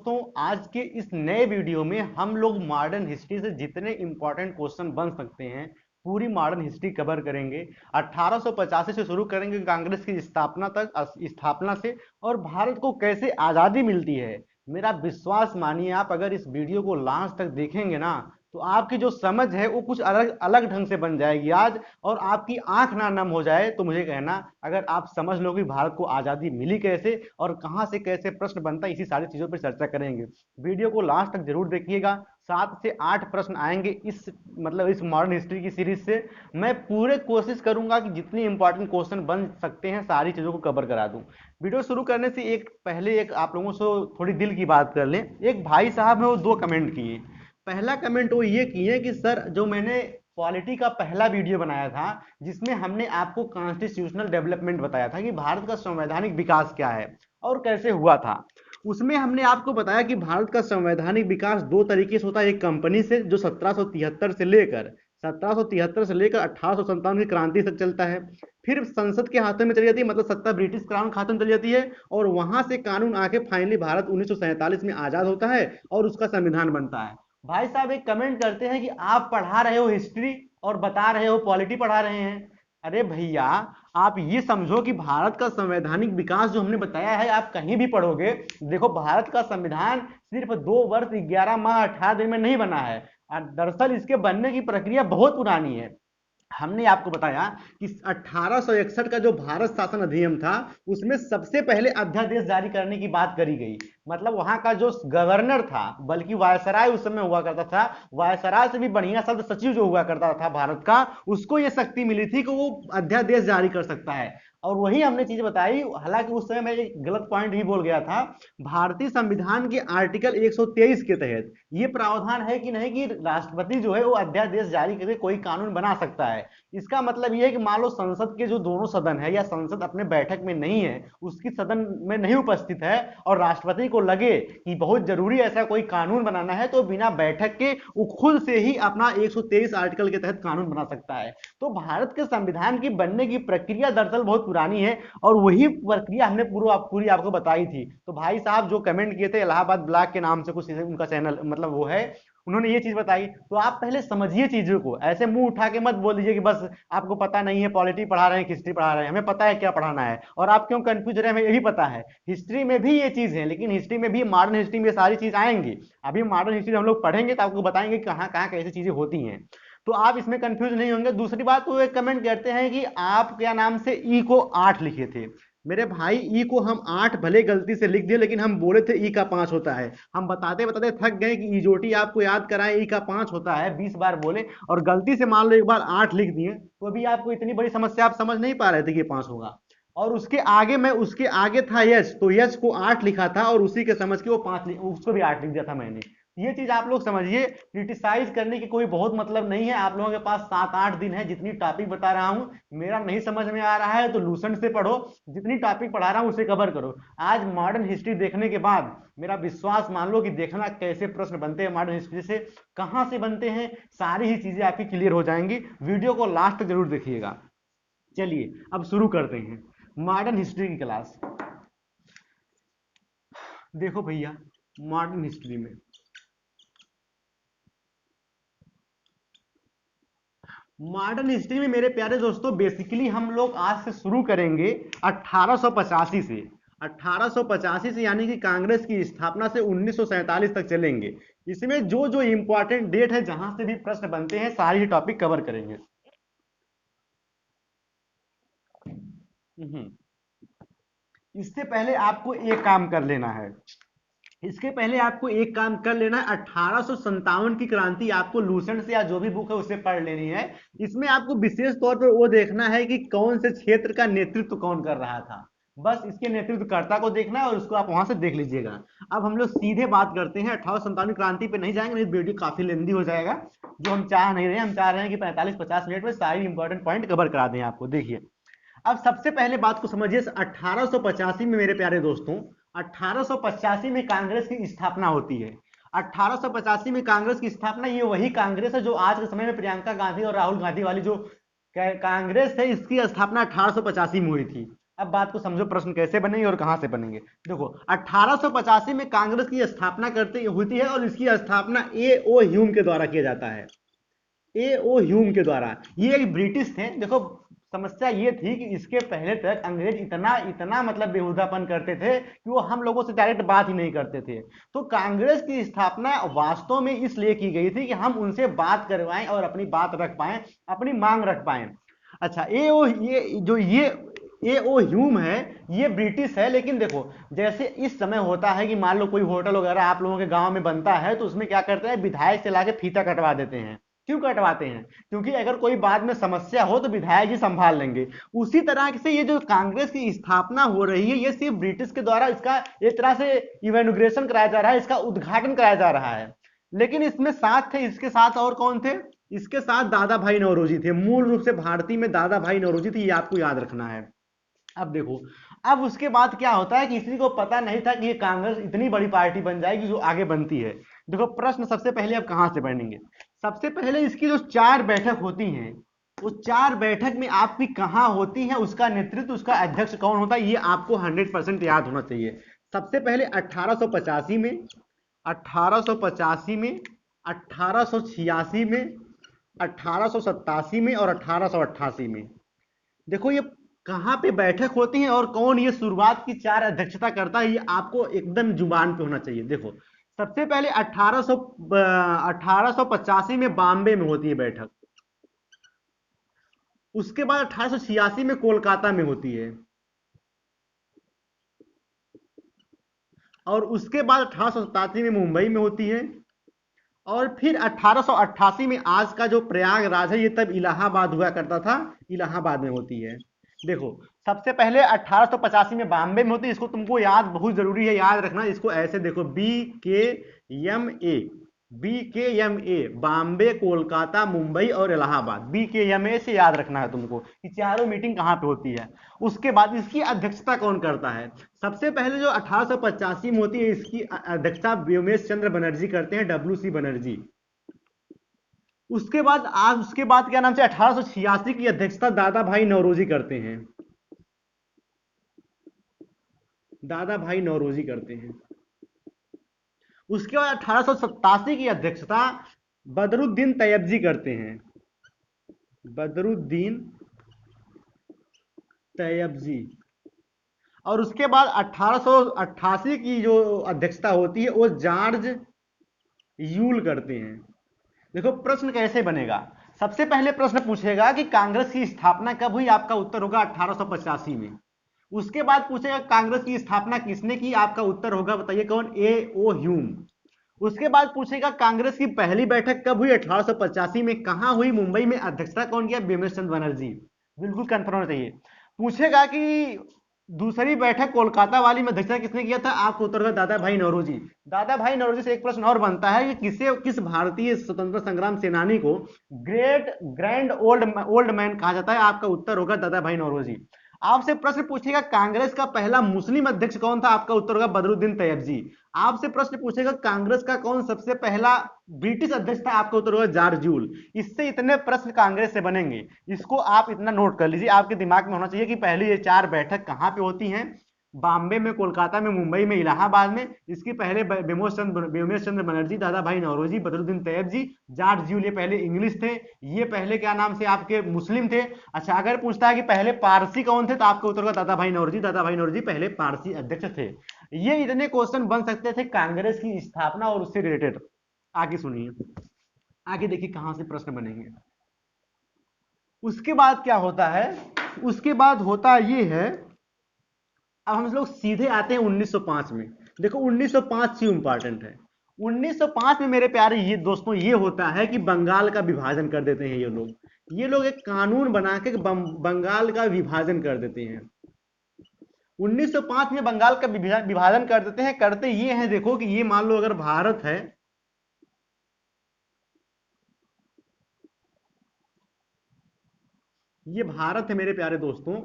दोस्तों, आज के इस नए वीडियो में हम लोग मॉडर्न हिस्ट्री से जितने इंपॉर्टेंट क्वेश्चन बन सकते हैं पूरी मॉडर्न हिस्ट्री कवर करेंगे। 1885 से शुरू करेंगे कांग्रेस की स्थापना तक, स्थापना से, और भारत को कैसे आज़ादी मिलती है। मेरा विश्वास मानिए, आप अगर इस वीडियो को लास्ट तक देखेंगे ना तो आपकी जो समझ है वो कुछ अलग अलग ढंग से बन जाएगी आज, और आपकी आंख ना नम हो जाए तो मुझे कहना, अगर आप समझ लो कि भारत को आज़ादी मिली कैसे और कहां से कैसे प्रश्न बनता है, इसी सारी चीज़ों पर चर्चा करेंगे। वीडियो को लास्ट तक जरूर देखिएगा। 7 से 8 प्रश्न आएंगे इस इस मॉडर्न हिस्ट्री की सीरीज से। मैं पूरे कोशिश करूंगा कि जितनी इंपॉर्टेंट क्वेश्चन बन सकते हैं सारी चीज़ों को कवर करा दूं। वीडियो शुरू करने से पहले एक आप लोगों से थोड़ी दिल की बात कर लें। एक भाई साहब है, वो 2 कमेंट किए। पहला कमेंट वो ये किए कि सर, जो मैंने पॉलिटी का पहला वीडियो बनाया था जिसमें हमने आपको कॉन्स्टिट्यूशनल डेवलपमेंट बताया था कि भारत का संवैधानिक विकास क्या है और कैसे हुआ था, उसमें हमने आपको बताया कि भारत का संवैधानिक विकास 2 तरीके से होता है। एक कंपनी से, जो 1773 से लेकर 1857 की क्रांति तक चलता है। फिर संसद के हाथों में चली जाती है, मतलब सत्ता ब्रिटिश क्राउन के हाथों में चली जाती है, और वहां से कानून आके फाइनली भारत 1947 में आजाद होता है और उसका संविधान बनता है। भाई साहब एक कमेंट करते हैं कि आप पढ़ा रहे हो हिस्ट्री और बता रहे हो पॉलिटी पढ़ा रहे हैं। अरे भैया, आप ये समझो कि भारत का संवैधानिक विकास जो हमने बताया है आप कहीं भी पढ़ोगे। देखो, भारत का संविधान सिर्फ 2 वर्ष 11 माह 18 दिन में नहीं बना है। दरअसल इसके बनने की प्रक्रिया बहुत पुरानी है। हमने आपको बताया कि 1861 का जो भारत शासन अधिनियम था उसमें सबसे पहले अध्यादेश जारी करने की बात करी गई। मतलब वहां का जो गवर्नर था, बल्कि वायसराय उस समय हुआ करता था, वायसराय से भी बढ़िया शब्द सचिव जो हुआ करता था भारत का, उसको ये शक्ति मिली थी कि वो अध्यादेश जारी कर सकता है। और वही हमने चीज बताई, हालांकि उस समय मैं एक गलत पॉइंट भी बोल गया था। भारतीय संविधान के आर्टिकल 123 के तहत ये प्रावधान है कि नहीं कि राष्ट्रपति जो है वो अध्यादेश जारी करके कोई कानून बना सकता है। इसका मतलब यह है कि मान लो संसद के जो दोनों सदन है या संसद अपने बैठक में नहीं है, उसकी सदन में नहीं उपस्थित है, और राष्ट्रपति को लगे कि बहुत जरूरी ऐसा कोई कानून बनाना है, तो बिना बैठक के वो खुद से ही अपना 123 आर्टिकल के तहत कानून बना सकता है। तो भारत के संविधान की बनने की प्रक्रिया दरअसल बहुत पुरानी है, और वही प्रक्रिया हमने पूरी आपको बताई थी। तो भाई साहब जो कमेंट किए थे इलाहाबाद ब्लॉक के नाम से, कुछ उनका चैनल वो है, उन्होंने ये चीज बताई। तो आप पहले समझिए चीजों को, ऐसे मुंह उठा के मत बोल दीजिए कि बस आपको पता नहीं है, पॉलिटी पढ़ा रहे हैं, हिस्ट्री पढ़ा रहे हैं। हमें पता है क्या पढ़ाना है, और आप क्यों कंफ्यूज रहे हैं हमें ये भी पता है। हिस्ट्री में भी ये चीज है, लेकिन हिस्ट्री में भी, मॉडर्न हिस्ट्री में सारी चीज आएंगी। अभी मॉडर्न हिस्ट्री हम लोग पढ़ेंगे तो आपको बताएंगे कहाँ कहाँ कैसी चीजें होती हैं। तो आप इसमें कंफ्यूज नहीं होंगे। दूसरी बात, वो एक कमेंट करते हैं कि आप क्या नाम से ई को 8 लिखे थे। मेरे भाई, ई को हम 8 भले गलती से लिख दिए, लेकिन हम बोले थे ई का 5 होता है। हम बताते बताते थक गए कि ईजोटी आपको याद कराएं, ई का 5 होता है, 20 बार बोले और गलती से मान लो एक बार 8 लिख दिए, तो अभी आपको इतनी बड़ी समस्या आप समझ नहीं पा रहे थे कि ये 5 होगा। और उसके आगे था यच, तो यच को 8 लिखा था, और उसी के समझ के वो 5 उसको भी 8 लिख दिया था मैंने। ये चीज आप लोग समझिए। क्रिटिसाइज करने की कोई बहुत मतलब नहीं है। आप लोगों के पास 7-8 दिन है, जितनी टॉपिक बता रहा हूं, मेरा नहीं समझ में आ रहा है तो लूसेंट से पढ़ो, जितनी टॉपिक पढ़ा रहा हूं उसे कवर करो। आज मॉडर्न हिस्ट्री देखने के बाद मेरा विश्वास मान लो कि देखना कैसे प्रश्न बनते हैं मॉडर्न हिस्ट्री से, कहां से बनते हैं, सारी ही चीजें आपकी क्लियर हो जाएंगी। वीडियो को लास्ट तक जरूर देखिएगा। चलिए अब शुरू करते हैं मॉडर्न हिस्ट्री की क्लास। देखो भैया, मॉडर्न हिस्ट्री में मेरे प्यारे दोस्तों, बेसिकली हम लोग आज से शुरू करेंगे 1885 से। 1885 से यानी कि कांग्रेस की स्थापना से 1947 तक चलेंगे। इसमें जो जो इंपॉर्टेंट डेट है, जहां से भी प्रश्न बनते हैं, सारी टॉपिक कवर करेंगे। इससे पहले आपको एक काम कर लेना है। इसके पहले आपको एक काम कर लेना है, 1857 की क्रांति आपको लूसेंट से या जो भी बुक है उससे पढ़ लेनी है। इसमें आपको विशेष तौर पर वो देखना है कि कौन से क्षेत्र का नेतृत्व कौन कर रहा था। बस इसके नेतृत्वकर्ता को देखना है और उसको आप वहां से देख लीजिएगा। अब हम लोग सीधे बात करते हैं, 1857 क्रांति पे नहीं जाएंगे, नहीं वीडियो काफी लेंदी हो जाएगा। जो हम चाह नहीं रहे, हम चाह रहे हैं कि 45-50 मिनट में सारी इंपॉर्टेंट पॉइंट कवर करा दें आपको। देखिए, अब सबसे पहले बात को समझिए। 1885 में मेरे प्यारे दोस्तों, 1885 में कांग्रेस की स्थापना होती है। 1885 में कांग्रेस की स्थापना, ये वही कांग्रेस है जो आज के समय में प्रियंका गांधी और राहुल गांधी वाली जो कांग्रेस है, इसकी स्थापना 1885 में हुई थी। अब बात को समझो, प्रश्न कैसे बनेंगे और कहां से बनेंगे। देखो 1885 में कांग्रेस की स्थापना करते होती है और इसकी स्थापना ए ओ ह्यूम के द्वारा किया जाता है। ए ओ ह्यूम के द्वारा। ये एक ब्रिटिश थे। देखो समस्या ये थी कि इसके पहले तक अंग्रेज इतना इतना मतलब बेहुदापन करते थे कि वो हम लोगों से डायरेक्ट बात ही नहीं करते थे। तो कांग्रेस की स्थापना वास्तव में इसलिए की गई थी कि हम उनसे बात करवाएं और अपनी बात रख पाएं, अपनी मांग रख पाएं। अच्छा, ए ओ ह्यूम है, ये ब्रिटिश है। लेकिन देखो जैसे इस समय होता है कि मान लो कोई होटल वगैरह आप लोगों के गांव में बनता है, तो उसमें क्या करते हैं, विधायक से लाके फीता कटवा देते हैं। क्यों कटवाते हैं? क्योंकि अगर कोई बाद में समस्या हो तो विधायक जी संभाल लेंगे। उसी तरह से ये जो कांग्रेस की स्थापना हो रही है, ये सिर्फ ब्रिटिश के द्वारा इसका एक तरह से इवेनुग्रेशन कराया जा रहा है, इसका उद्घाटन कराया जा रहा है। लेकिन इसमें साथ थे, इसके साथ और कौन थे? इसके साथ दादा भाई नौरोजी थे। मूल रूप से भारतीय में दादा भाई नौरोजी थे, ये आपको याद रखना है। अब देखो, अब उसके बाद क्या होता है, किसी को पता नहीं था कि ये कांग्रेस इतनी बड़ी पार्टी बन जाएगी जो आगे बनती है। देखो प्रश्न सबसे पहले अब कहां से बनेंगे। सबसे पहले इसकी जो 4 बैठक होती हैं, वो 4 बैठक में आपकी कहां होती है, उसका नेतृत्व, उसका अध्यक्ष कौन होता है, ये आपको 100% याद होना चाहिए। सबसे पहले 1885 में, 1885 में, 1886 में, 1887 में और 1888 में। देखो ये कहां पे बैठक होती है और कौन ये शुरुआत की 4 अध्यक्षता करता है, ये आपको एकदम जुबान पे होना चाहिए। देखो सबसे पहले 1885 में बॉम्बे में होती है बैठक। उसके बाद 1886 में कोलकाता में होती है। और उसके बाद 1887 में मुंबई में होती है। और फिर 1888 में आज का जो प्रयागराज है, ये तब इलाहाबाद हुआ करता था, इलाहाबाद में होती है। देखो सबसे पहले 1885 में बॉम्बे में होती है। इसको तुमको याद बहुत जरूरी है, याद रखना इसको ऐसे। देखो BKMA, BKMA, बॉम्बे, कोलकाता, मुंबई और इलाहाबाद। BKMA से याद रखना है तुमको कि चारों मीटिंग कहां पे होती है। उसके बाद इसकी अध्यक्षता कौन करता है? सबसे पहले जो 1885 में होती है, इसकी अध्यक्षता व्योमेश चंद्र बनर्जी करते हैं, WC बनर्जी। उसके बाद क्या नाम से 1886 की अध्यक्षता दादा भाई नौरोजी करते हैं, दादा भाई नौरोजी करते हैं। उसके बाद 1887 की अध्यक्षता बदरुद्दीन तैयबजी करते हैं, बदरुद्दीन तैयबजी। और उसके बाद 1888 की जो अध्यक्षता होती है वो जॉर्ज यूल करते हैं। देखो प्रश्न कैसे बनेगा। सबसे पहले प्रश्न पूछेगा कि कांग्रेस की स्थापना कब हुई, आपका उत्तर होगा 1885 में। उसके बाद पूछेगा कांग्रेस की स्थापना किसने की, आपका उत्तर होगा बताइए कौन, ए ओ ह्यूम। उसके बाद पूछेगा कांग्रेस की पहली बैठक कब हुई, 1885 में, कहां हुई, मुंबई में, अध्यक्षता कौन किया, बिमल चंद्र बनर्जी। बिल्कुल कंफर्म होना चाहिए। पूछेगा कि दूसरी बैठक कोलकाता वाली में अध्यक्षता किसने किया था, आपको उत्तर होगा दादा भाई नौरोजी। दादा भाई नौरोजी से एक प्रश्न और बनता है कि किस भारतीय स्वतंत्र संग्राम सेनानी को ग्रैंड ओल्ड मैन कहा जाता है, आपका उत्तर होगा दादा भाई नौरोजी। आपसे प्रश्न पूछेगा कांग्रेस का पहला मुस्लिम अध्यक्ष कौन था, आपका उत्तर होगा बदरुद्दीन तैयबजी। आपसे प्रश्न पूछेगा कांग्रेस का कौन सबसे पहला ब्रिटिश अध्यक्ष था, आपका उत्तर होगा जॉर्ज यूल। इससे इतने प्रश्न कांग्रेस से बनेंगे, इसको आप इतना नोट कर लीजिए, आपके दिमाग में होना चाहिए कि पहले ये 4 बैठक कहां पे होती हैं, बॉम्बे में, कोलकाता में, मुंबई में, इलाहाबाद में। इसकी पहले व्योमेश चंद्र बनर्जी, दादा भाई नौरोजी, बदरुद्दीन तैयबजी, जॉर्ज यूल, ये पहले इंग्लिश थे, ये पहले क्या नाम से आपके मुस्लिम थे। अच्छा अगर पूछता है कि पहले पारसी कौन थे, तो आपका उत्तर होगा दादा भाई नौरोजी। दादा भाई नौरोजी पहले पारसी अध्यक्ष थे। ये इतने क्वेश्चन बन सकते थे कांग्रेस की स्थापना और उससे रिलेटेड। आगे सुनिए, आगे देखिए कहां से प्रश्न बनेंगे। उसके बाद क्या होता है, उसके बाद होता ये है, अब हम लोग सीधे आते हैं 1905 में। देखो 1905 क्यों इंपॉर्टेंट है। 1905 में मेरे प्यारे ये दोस्तों ये होता है कि बंगाल का विभाजन कर देते हैं ये लोग एक कानून बना के बंगाल का विभाजन कर देते हैं। 1905 में बंगाल का विभाजन कर देते हैं। करते ये हैं, देखो कि ये मान लो अगर भारत है, ये भारत है मेरे प्यारे दोस्तों।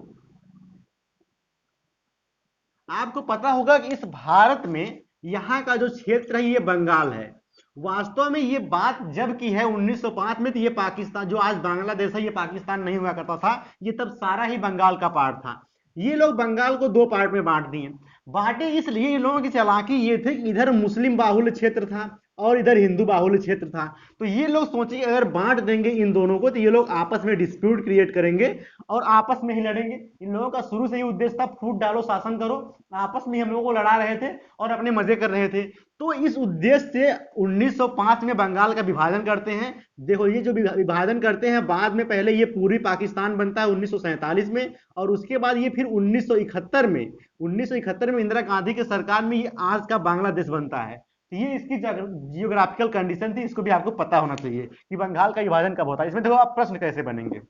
आपको पता होगा कि इस भारत में यहां का जो क्षेत्र है ये बंगाल है। वास्तव में ये बात जब की है 1905 में, तो ये पाकिस्तान, जो आज बांग्लादेश है, ये पाकिस्तान नहीं हुआ करता था, ये तब सारा ही बंगाल का पार्ट था। ये लोग बंगाल को दो पार्ट में बांट दिए। बांटे इसलिए, इन लोगों की चालाकी ये थी कि इधर मुस्लिम बाहुल्य क्षेत्र था और इधर हिंदू बाहुल्य क्षेत्र था। तो ये लोग सोचे कि अगर बांट देंगे इन दोनों को तो ये लोग आपस में डिस्प्यूट क्रिएट करेंगे और आपस में ही लड़ेंगे। इन लोगों का शुरू से ही उद्देश्य था फूट डालो शासन करो, आपस में हम लोगों को लड़ा रहे थे और अपने मजे कर रहे थे। तो इस उद्देश्य से 1905 में बंगाल का विभाजन करते हैं। देखो ये जो विभाजन करते हैं बाद में, पहले ये पूरी पाकिस्तान बनता है 1947 में, और उसके बाद ये फिर 1971 में इंदिरा गांधी के सरकार में ये आज का बांग्लादेश बनता है। तो ये इसकी जियोग्राफिकल कंडीशन थी, इसको भी आपको पता होना चाहिए कि बंगाल का विभाजन कब होता है। इसमें देखो आप प्रश्न कैसे बनेंगे।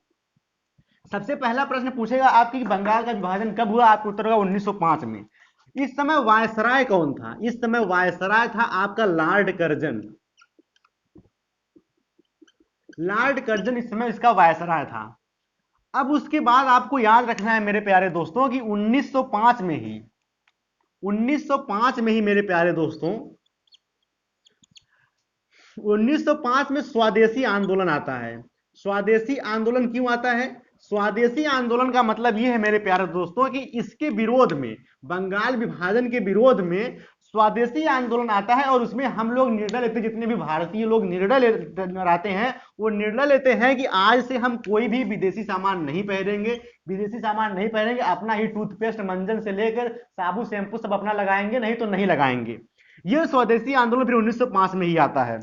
सबसे पहला प्रश्न पूछेगा आपकी कि बंगाल का विभाजन कब हुआ, आपको उत्तर होगा 1905 में। इस समय वायसराय कौन था? इस समय वायसराय था आपका लॉर्ड कर्जन। लॉर्ड कर्जन इस समय इसका वायसराय था। अब उसके बाद आपको याद रखना है मेरे प्यारे दोस्तों कि 1905 में ही 1905 में ही मेरे प्यारे दोस्तों 1905 में स्वदेशी आंदोलन आता है। स्वदेशी आंदोलन क्यों आता है? स्वदेशी आंदोलन का मतलब यह है मेरे प्यारे दोस्तों कि इसके विरोध में, बंगाल विभाजन के विरोध में स्वदेशी आंदोलन आता है और उसमें हम लोग निर्णय लेते, जितने भी भारतीय लोग निर्णय लेते हैं वो निर्णय लेते हैं कि आज से हम कोई भी विदेशी सामान नहीं पहनेंगे, विदेशी सामान नहीं पहनेंगे, अपना ही टूथपेस्ट मंजन से लेकर साबुन शैंपू सब अपना लगाएंगे, नहीं तो नहीं लगाएंगे। यह स्वदेशी आंदोलन फिर 1905 में ही आता है।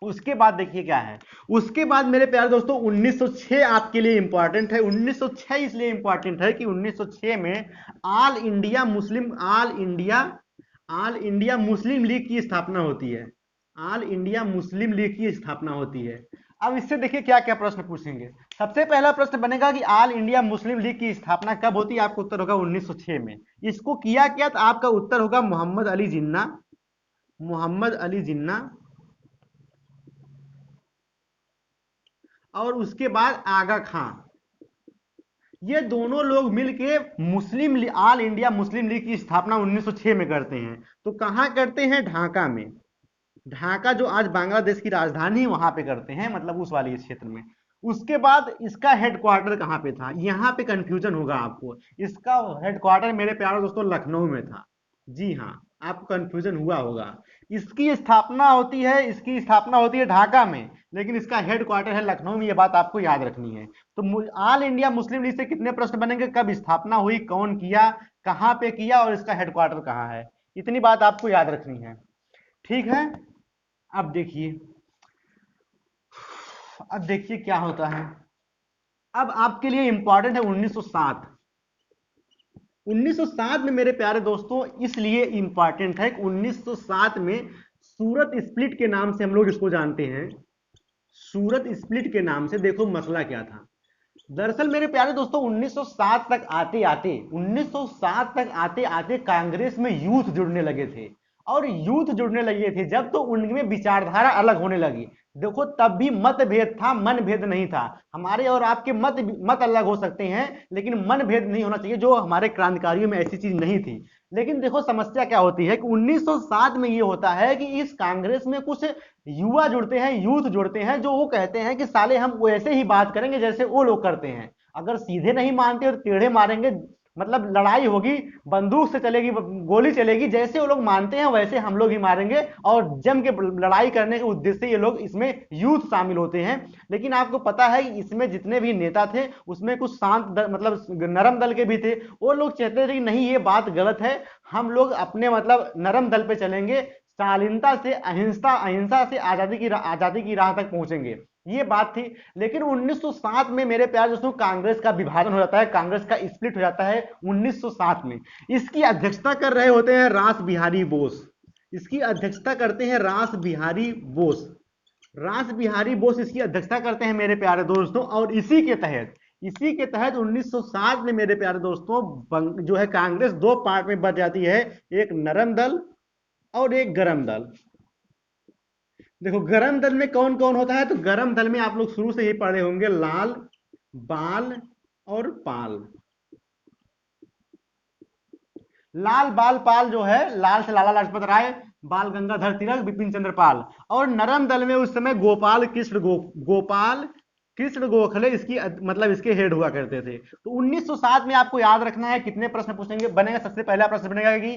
उसके बाद देखिए क्या है, उसके बाद मेरे प्यारे दोस्तों 1906 आपके लिए इंपॉर्टेंट है। 1906 इसलिए इंपॉर्टेंट है कि 1906 में ऑल इंडिया मुस्लिम लीग की स्थापना होती है। ऑल इंडिया मुस्लिम लीग की स्थापना होती है। अब इससे देखिए क्या क्या प्रश्न पूछेंगे। सबसे पहला प्रश्न बनेगा कि ऑल इंडिया मुस्लिम लीग की स्थापना कब होती है, आपका उत्तर होगा 1906 में। इसको किया क्या, तो आपका उत्तर होगा मोहम्मद अली जिन्ना। मोहम्मद अली जिन्ना और उसके बाद आगा खां, ये दोनों लोग मिलके ऑल इंडिया मुस्लिम लीग की स्थापना 1906 में करते हैं। तो कहां करते हैं? ढाका में। ढाका जो आज बांग्लादेश की राजधानी है वहां पे करते हैं, मतलब उस वाले क्षेत्र में। उसके बाद इसका हेडक्वार्टर कहां पे था, यहां पे कंफ्यूजन होगा आपको। इसका हेडक्वार्टर मेरे प्यारे दोस्तों लखनऊ में था। जी हाँ, आपको कंफ्यूजन हुआ होगा। इसकी स्थापना होती है ढाका में, लेकिन इसका हेडक्वार्टर है लखनऊ में। ये बात आपको याद रखनी है। तो ऑल इंडिया मुस्लिम लीग से कितने प्रश्न बनेंगे? कब स्थापना हुई, कौन किया, कहां पे किया और इसका हेडक्वार्टर कहां है, इतनी बात आपको याद रखनी है। ठीक है। अब देखिए क्या होता है। अब आपके लिए इंपॉर्टेंट है 1907। 1907 में मेरे प्यारे दोस्तों इसलिए इंपॉर्टेंट है कि 1907 में सूरत स्प्लिट के नाम से हम लोग इसको जानते हैं। सूरत स्प्लिट के नाम से देखो मसला क्या था। दरअसल मेरे प्यारे दोस्तों 1907 तक आते आते कांग्रेस में यूथ जुड़ने लगे थे। और यूथ जुड़ने लगे थे जब, तो उनमें विचारधारा अलग होने लगी। देखो तब भी मतभेद था, मन भेद नहीं था। हमारे और आपके मत अलग हो सकते हैं, लेकिन मन भेद नहीं होना चाहिए, जो हमारे क्रांतिकारियों में ऐसी चीज नहीं थी। लेकिन देखो समस्या क्या होती है कि 1907 में ये होता है कि इस कांग्रेस में कुछ युवा जुड़ते हैं, यूथ जुड़ते हैं, जो वो कहते हैं कि साले हम वैसे ही बात करेंगे जैसे वो लोग करते हैं। अगर सीधे नहीं मानते और टेढ़े मारेंगे, मतलब लड़ाई होगी, बंदूक से चलेगी, गोली चलेगी, जैसे वो लोग मानते हैं वैसे हम लोग ही मारेंगे। और जम के लड़ाई करने के उद्देश्य से ये लोग इसमें यूथ शामिल होते हैं। लेकिन आपको पता है कि इसमें जितने भी नेता थे उसमें कुछ शांत मतलब नरम दल के भी थे। वो लोग चाहते थे कि नहीं ये बात गलत है, हम लोग अपने मतलब नरम दल पे चलेंगे, शालीनता से अहिंसा, अहिंसा से आजादी की राह तक पहुंचेंगे, ये बात थी। लेकिन 1907 में मेरे प्यार दोस्तों कांग्रेस का विभाजन हो जाता है, कांग्रेस का स्प्लिट हो जाता है 1907 में। इसकी अध्यक्षता कर रहे होते हैं रास बिहारी बोस। इसकी अध्यक्षता करते हैं रास बिहारी बोस। रास बिहारी बोस इसकी अध्यक्षता करते हैं मेरे प्यारे दोस्तों। और इसी के तहत 1907 में मेरे प्यारे दोस्तों जो है कांग्रेस दो पार्ट में बच जाती है, एक नरम दल और एक गरम दल। देखो गरम दल में कौन कौन होता है, तो गरम दल में आप लोग शुरू से ही पढ़े होंगे, लाल, बाल और पाल। लाल, बाल, पाल जो है, लाल से लाला लाजपत राय, बाल गंगाधर तिलक, बिपिन चंद्र पाल। और नरम दल में उस समय गोपाल कृष्ण गोखले इसकी मतलब इसके हेड हुआ करते थे। तो 1907 में आपको याद रखना है कितने प्रश्न पूछेंगे बनेगा। सबसे पहला प्रश्न बनेगा कि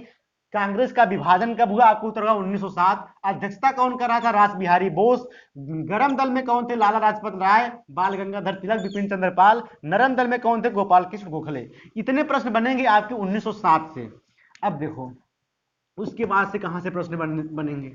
कांग्रेस का विभाजन कब हुआ, आपको उत्तर होगा 1907। अध्यक्षता कौन कर रहा था, रास बिहारी बोस। गरम दल में कौन थे, लाला लाजपत राय, बाल गंगाधर तिलक, बिपिन चंद्र पाल। नरम दल में कौन थे, गोपाल कृष्ण गोखले। इतने प्रश्न बनेंगे आपके 1907 से। अब देखो उसके बाद से कहां से प्रश्न बनेंगे।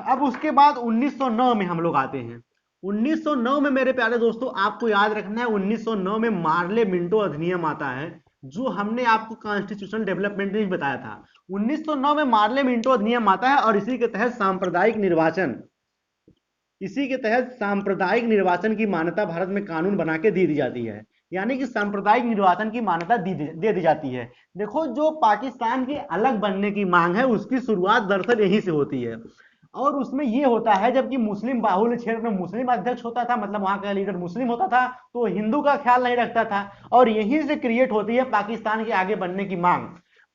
अब उसके बाद 1909 में हम लोग आते हैं। 1909 में मेरे प्यारे दोस्तों आपको याद रखना है, 1909 में मार्ले मिंटो अधिनियम आता है, जो हमने आपको कॉन्स्टिट्यूशनल डेवलपमेंट में बताया था। 1909 में मार्ले मिंटो अधिनियम आता है और इसी के तहत सांप्रदायिक निर्वाचन की मान्यता भारत में कानून बना के दे दी जाती है। यानी कि सांप्रदायिक निर्वाचन की मान्यता दे दी जाती है। देखो जो पाकिस्तान के अलग बनने की मांग है उसकी शुरुआत दरअसल यहीं से होती है। और उसमें यह होता है जबकि मुस्लिम बाहुल्य क्षेत्र में मुस्लिम अध्यक्ष होता था, मतलब वहां का लीडर मुस्लिम होता था, तो हिंदू का ख्याल नहीं रखता था। और यहीं से क्रिएट होती है पाकिस्तान के आगे बढ़ने की मांग।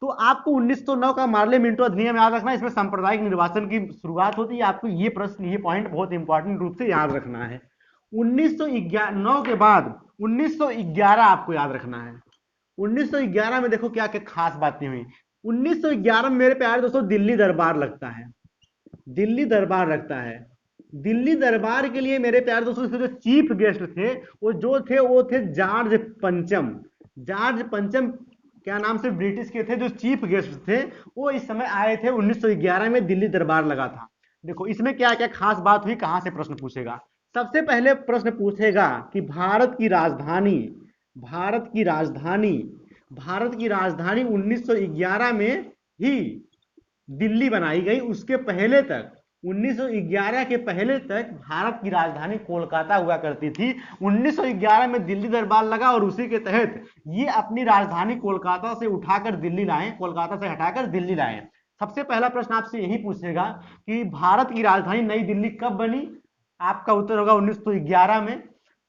तो आपको 1909 का मार्ले मिंटो अधिनियम याद रखना है, इसमें सांप्रदायिक निर्वाचन की शुरुआत होती है। आपको ये प्रश्न, ये पॉइंट बहुत इंपॉर्टेंट रूप से याद रखना है। 1909 के बाद 1911 आपको याद रखना है। 1911 में देखो क्या क्या खास बातें हुई। 1911 में मेरे प्यारे दोस्तों दिल्ली दरबार लगता है। दिल्ली दरबार लगता है। दिल्ली दरबार के लिए मेरे प्यारे दोस्तों जो चीफ गेस्ट थे वो थे जॉर्ज पंचम। जॉर्ज पंचम क्या नाम से ब्रिटिश के थे, जो चीफ गेस्ट थे वो इस समय आए थे। 1911 में दिल्ली दरबार लगा था। देखो इसमें क्या क्या खास बात हुई, कहां से प्रश्न पूछेगा। सबसे पहले प्रश्न पूछेगा कि भारत की राजधानी भारत की राजधानी 1911 में ही दिल्ली बनाई गई। उसके पहले तक 1911 के पहले तक भारत की राजधानी कोलकाता हुआ करती थी। 1911 में दिल्ली दरबार लगा और उसी के तहत ये अपनी राजधानी कोलकाता से उठाकर दिल्ली लाए, कोलकाता से हटाकर दिल्ली लाए। सबसे पहला प्रश्न आपसे यही पूछेगा कि भारत की राजधानी नई दिल्ली कब बनी। आपका उत्तर होगा 1911 में।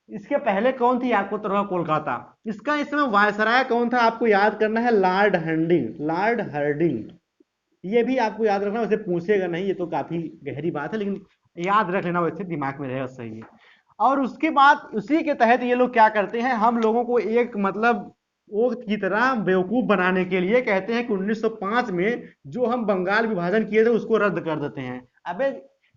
इसके पहले कौन थी, आपको उत्तर होगा कोलकाता। इसका इस समय वायसराय कौन था, आपको याद करना है, लॉर्ड हर्डिंग। ये भी आपको याद रखना, वैसे पूछेगा नहीं, ये तो काफी गहरी बात है, लेकिन याद रख लेना, वैसे दिमाग में रहेगा, सही है। और उसके बाद उसी के तहत ये लोग क्या करते हैं, हम लोगों को एक मतलब वो की तरह बेवकूफ बनाने के लिए कहते हैं कि 1905 में जो हम बंगाल विभाजन किए थे उसको रद्द कर देते हैं। अबे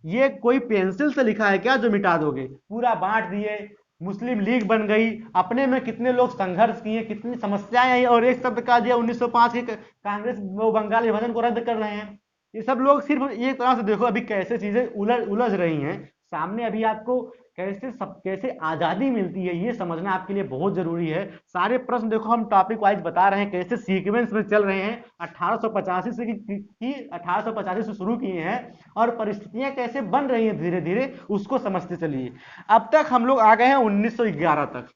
ये कोई पेंसिल से लिखा है क्या जो मिटा दोगे, पूरा बांट दिए, मुस्लिम लीग बन गई, अपने में कितने लोग संघर्ष किए, कितनी समस्याएं आई, और एक शब्द कह दिया 1905 के कांग्रेस वो बंगाल विभाजन को रद्द कर रहे हैं। ये सब लोग सिर्फ एक तरह से देखो अभी कैसे चीजें उलझ रही हैं सामने। अभी आपको कैसे आजादी मिलती है ये समझना आपके लिए बहुत जरूरी है। सारे प्रश्न देखो हम टॉपिक वाइज बता रहे हैं, कैसे सीक्वेंस में चल रहे हैं। 1885 से 1885 से शुरू किए हैं और परिस्थितियां कैसे बन रही हैं धीरे धीरे, उसको समझते चलिए। अब तक हम लोग आ गए हैं 1911 तक।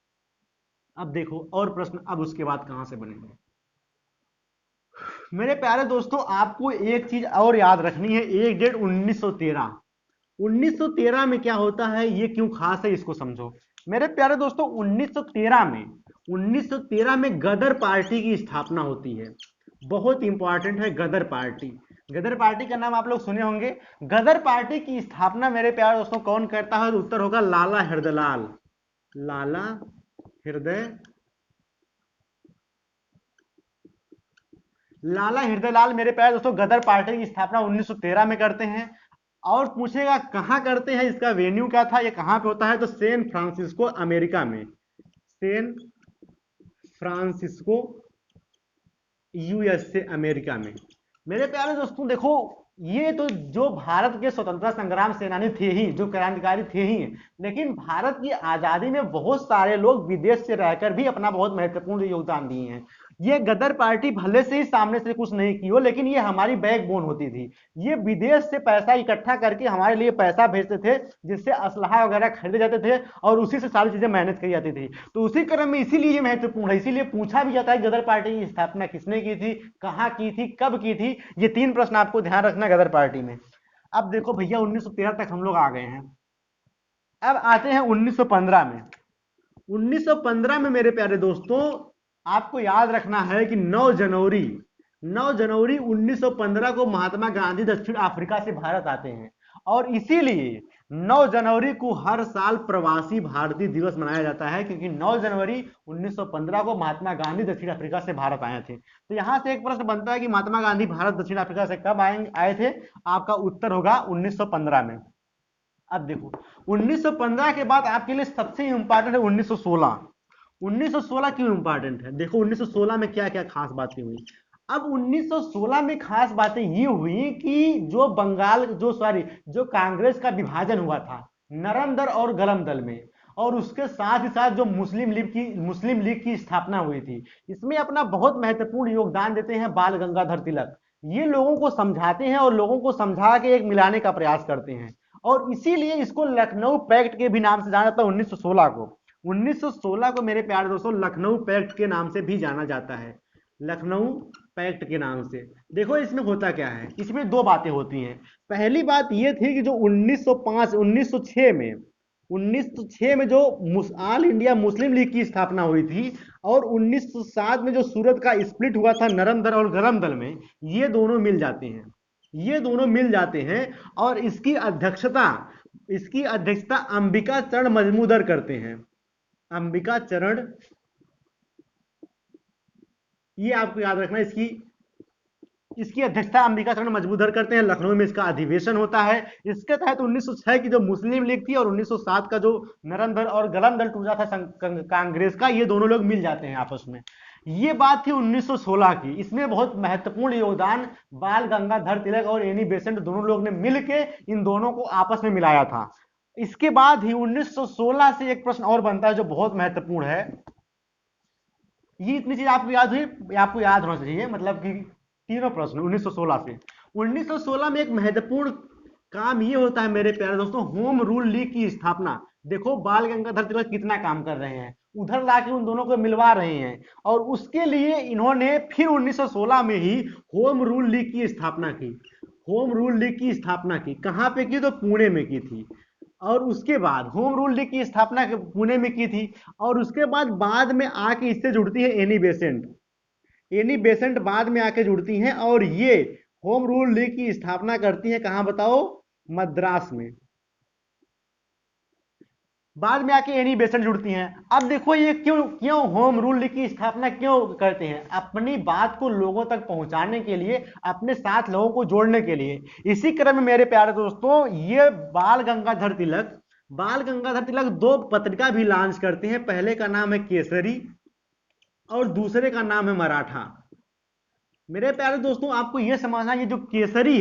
अब देखो और प्रश्न अब उसके बाद कहां से बनेंगे। मेरे प्यारे दोस्तों आपको एक चीज और याद रखनी है, एक डेट 1913। 1913 में क्या होता है, ये क्यों खास है, इसको समझो। मेरे प्यारे दोस्तों 1913 में गदर पार्टी की स्थापना होती है। बहुत इंपॉर्टेंट है गदर पार्टी। गदर पार्टी का नाम आप लोग सुने होंगे। गदर पार्टी की स्थापना मेरे प्यारे दोस्तों कौन करता है, तो उत्तर होगा लाला हृदयलाल। लाला हृदयलाल मेरे प्यारे दोस्तों गदर पार्टी की स्थापना 1913 में करते हैं। और पूछेगा कहां करते हैं, इसका वेन्यू क्या था, ये कहां पे होता है, तो सैन फ्रांसिस्को अमेरिका में। सैन फ्रांसिस्को यूएसए अमेरिका में। मेरे प्यारे दोस्तों देखो ये तो जो भारत के स्वतंत्रता संग्राम सेनानी थे ही, जो क्रांतिकारी थे ही, लेकिन भारत की आजादी में बहुत सारे लोग विदेश से रहकर भी अपना बहुत महत्वपूर्ण योगदान दिए हैं। ये गदर पार्टी भले से ही सामने से कुछ नहीं की हो, लेकिन ये हमारी बैकबोन होती थी। ये विदेश से पैसा इकट्ठा करके हमारे लिए पैसा भेजते थे, जिससे असलहा वगैरह खरीदे जाते थे और उसी से सारी चीजें मैनेज की जाती थी। तो उसी क्रम में इसीलिए ये महत्वपूर्ण है, इसीलिए पूछा भी जाता है गदर पार्टी की स्थापना किसने की थी, कहां की थी, कब की थी। ये 3 प्रश्न आपको ध्यान रखना है गदर पार्टी में। अब देखो भैया 1913 तक हम लोग आ गए हैं। अब आते हैं 1915 में। 1915 में मेरे प्यारे दोस्तों आपको याद रखना है कि 9 जनवरी 1915 को महात्मा गांधी दक्षिण अफ्रीका से भारत आते हैं। और इसीलिए 9 जनवरी को हर साल प्रवासी भारतीय दिवस मनाया जाता है, क्योंकि 9 जनवरी 1915 को महात्मा गांधी दक्षिण अफ्रीका से भारत आए थे। तो यहां से एक प्रश्न बनता है कि महात्मा गांधी भारत दक्षिण अफ्रीका से कब आए थे? आपका उत्तर होगा 1915 में। अब देखो 1915 के बाद आपके लिए सबसे इंपॉर्टेंट है 1916। 1916 क्यों इंपॉर्टेंट है? देखो 1916 में क्या क्या खास बातें हुई। अब 1916 में खास बातें ये हुई कि जो बंगाल जो कांग्रेस का विभाजन हुआ था नरम दल और गरम दल में, और उसके साथ ही साथ जो मुस्लिम लीग की स्थापना हुई थी, इसमें अपना बहुत महत्वपूर्ण योगदान देते हैं बाल गंगाधर तिलक। ये लोगों को समझाते हैं और लोगों को समझा के एक मिलाने का प्रयास करते हैं, और इसीलिए इसको लखनऊ पैक्ट के भी नाम से जाना जाता है। 1916 को 1916 को मेरे प्यारे दोस्तों लखनऊ पैक्ट के नाम से भी जाना जाता है, लखनऊ पैक्ट के नाम से। देखो इसमें होता क्या है, इसमें दो बातें होती हैं। पहली बात यह थी कि जो 1905 1906 में 1906 में जो ऑल इंडिया मुस्लिम लीग की स्थापना हुई थी, और 1907 में जो सूरत का स्प्लिट हुआ था नरम दल और गरम दल में, ये दोनों मिल जाते हैं, ये दोनों मिल जाते हैं। और इसकी अध्यक्षता अंबिका चरण मजमूदर करते हैं। अंबिका चरण, ये आपको याद रखना, इसकी अध्यक्षता अंबिका चरण मजमूदर करते हैं। लखनऊ में इसका अधिवेशन होता है। इसके तहत 1906 की जो मुस्लिम लीग थी और 1907 का जो नरम दल और गरम दल टूटा था कांग्रेस का, ये दोनों लोग मिल जाते हैं आपस में। ये बात थी 1916 की। इसमें बहुत महत्वपूर्ण योगदान बाल गंगाधर तिलक और एनी बेसेंट दोनों लोग ने मिलके इन दोनों को आपस में मिलाया था। इसके बाद ही 1916 से एक प्रश्न और बनता है जो बहुत महत्वपूर्ण है। ये इतनी चीज आपको याद हुई, आपको याद होना चाहिए, मतलब कि तीनों प्रश्न 1916 से। 1916 में एक महत्वपूर्ण काम ये होता है मेरे प्यारे दोस्तों, होम रूल लीग की स्थापना। देखो बाल गंगाधर तिलक कितना काम कर रहे हैं, उधर लाके उन दोनों को मिलवा रहे हैं, और उसके लिए इन्होंने फिर 1916 में ही होम रूल लीग की स्थापना की। होम रूल लीग की स्थापना की कहां पे की? तो पुणे में की थी। और उसके बाद होम रूल लीग की स्थापना पुणे में की थी, और उसके बाद में आके इससे जुड़ती है एनी बेसेंट। एनी बेसेंट बाद में आके जुड़ती हैं, और ये होम रूल लीग की स्थापना करती हैं कहां बताओ? मद्रास में। बाद में आके एनी बेसेंट जुड़ती हैं। अब देखो ये क्यों क्यों होम रूल लीग की स्थापना क्यों करते हैं? अपनी बात को लोगों तक पहुंचाने के लिए, अपने साथ लोगों को जोड़ने के लिए। इसी क्रम में मेरे प्यारे दोस्तों ये बाल गंगाधर तिलक दो पत्रिका भी लॉन्च करते हैं। पहले का नाम है केसरी और दूसरे का नाम है मराठा। मेरे प्यारे दोस्तों आपको यह समझना, ये जो केसरी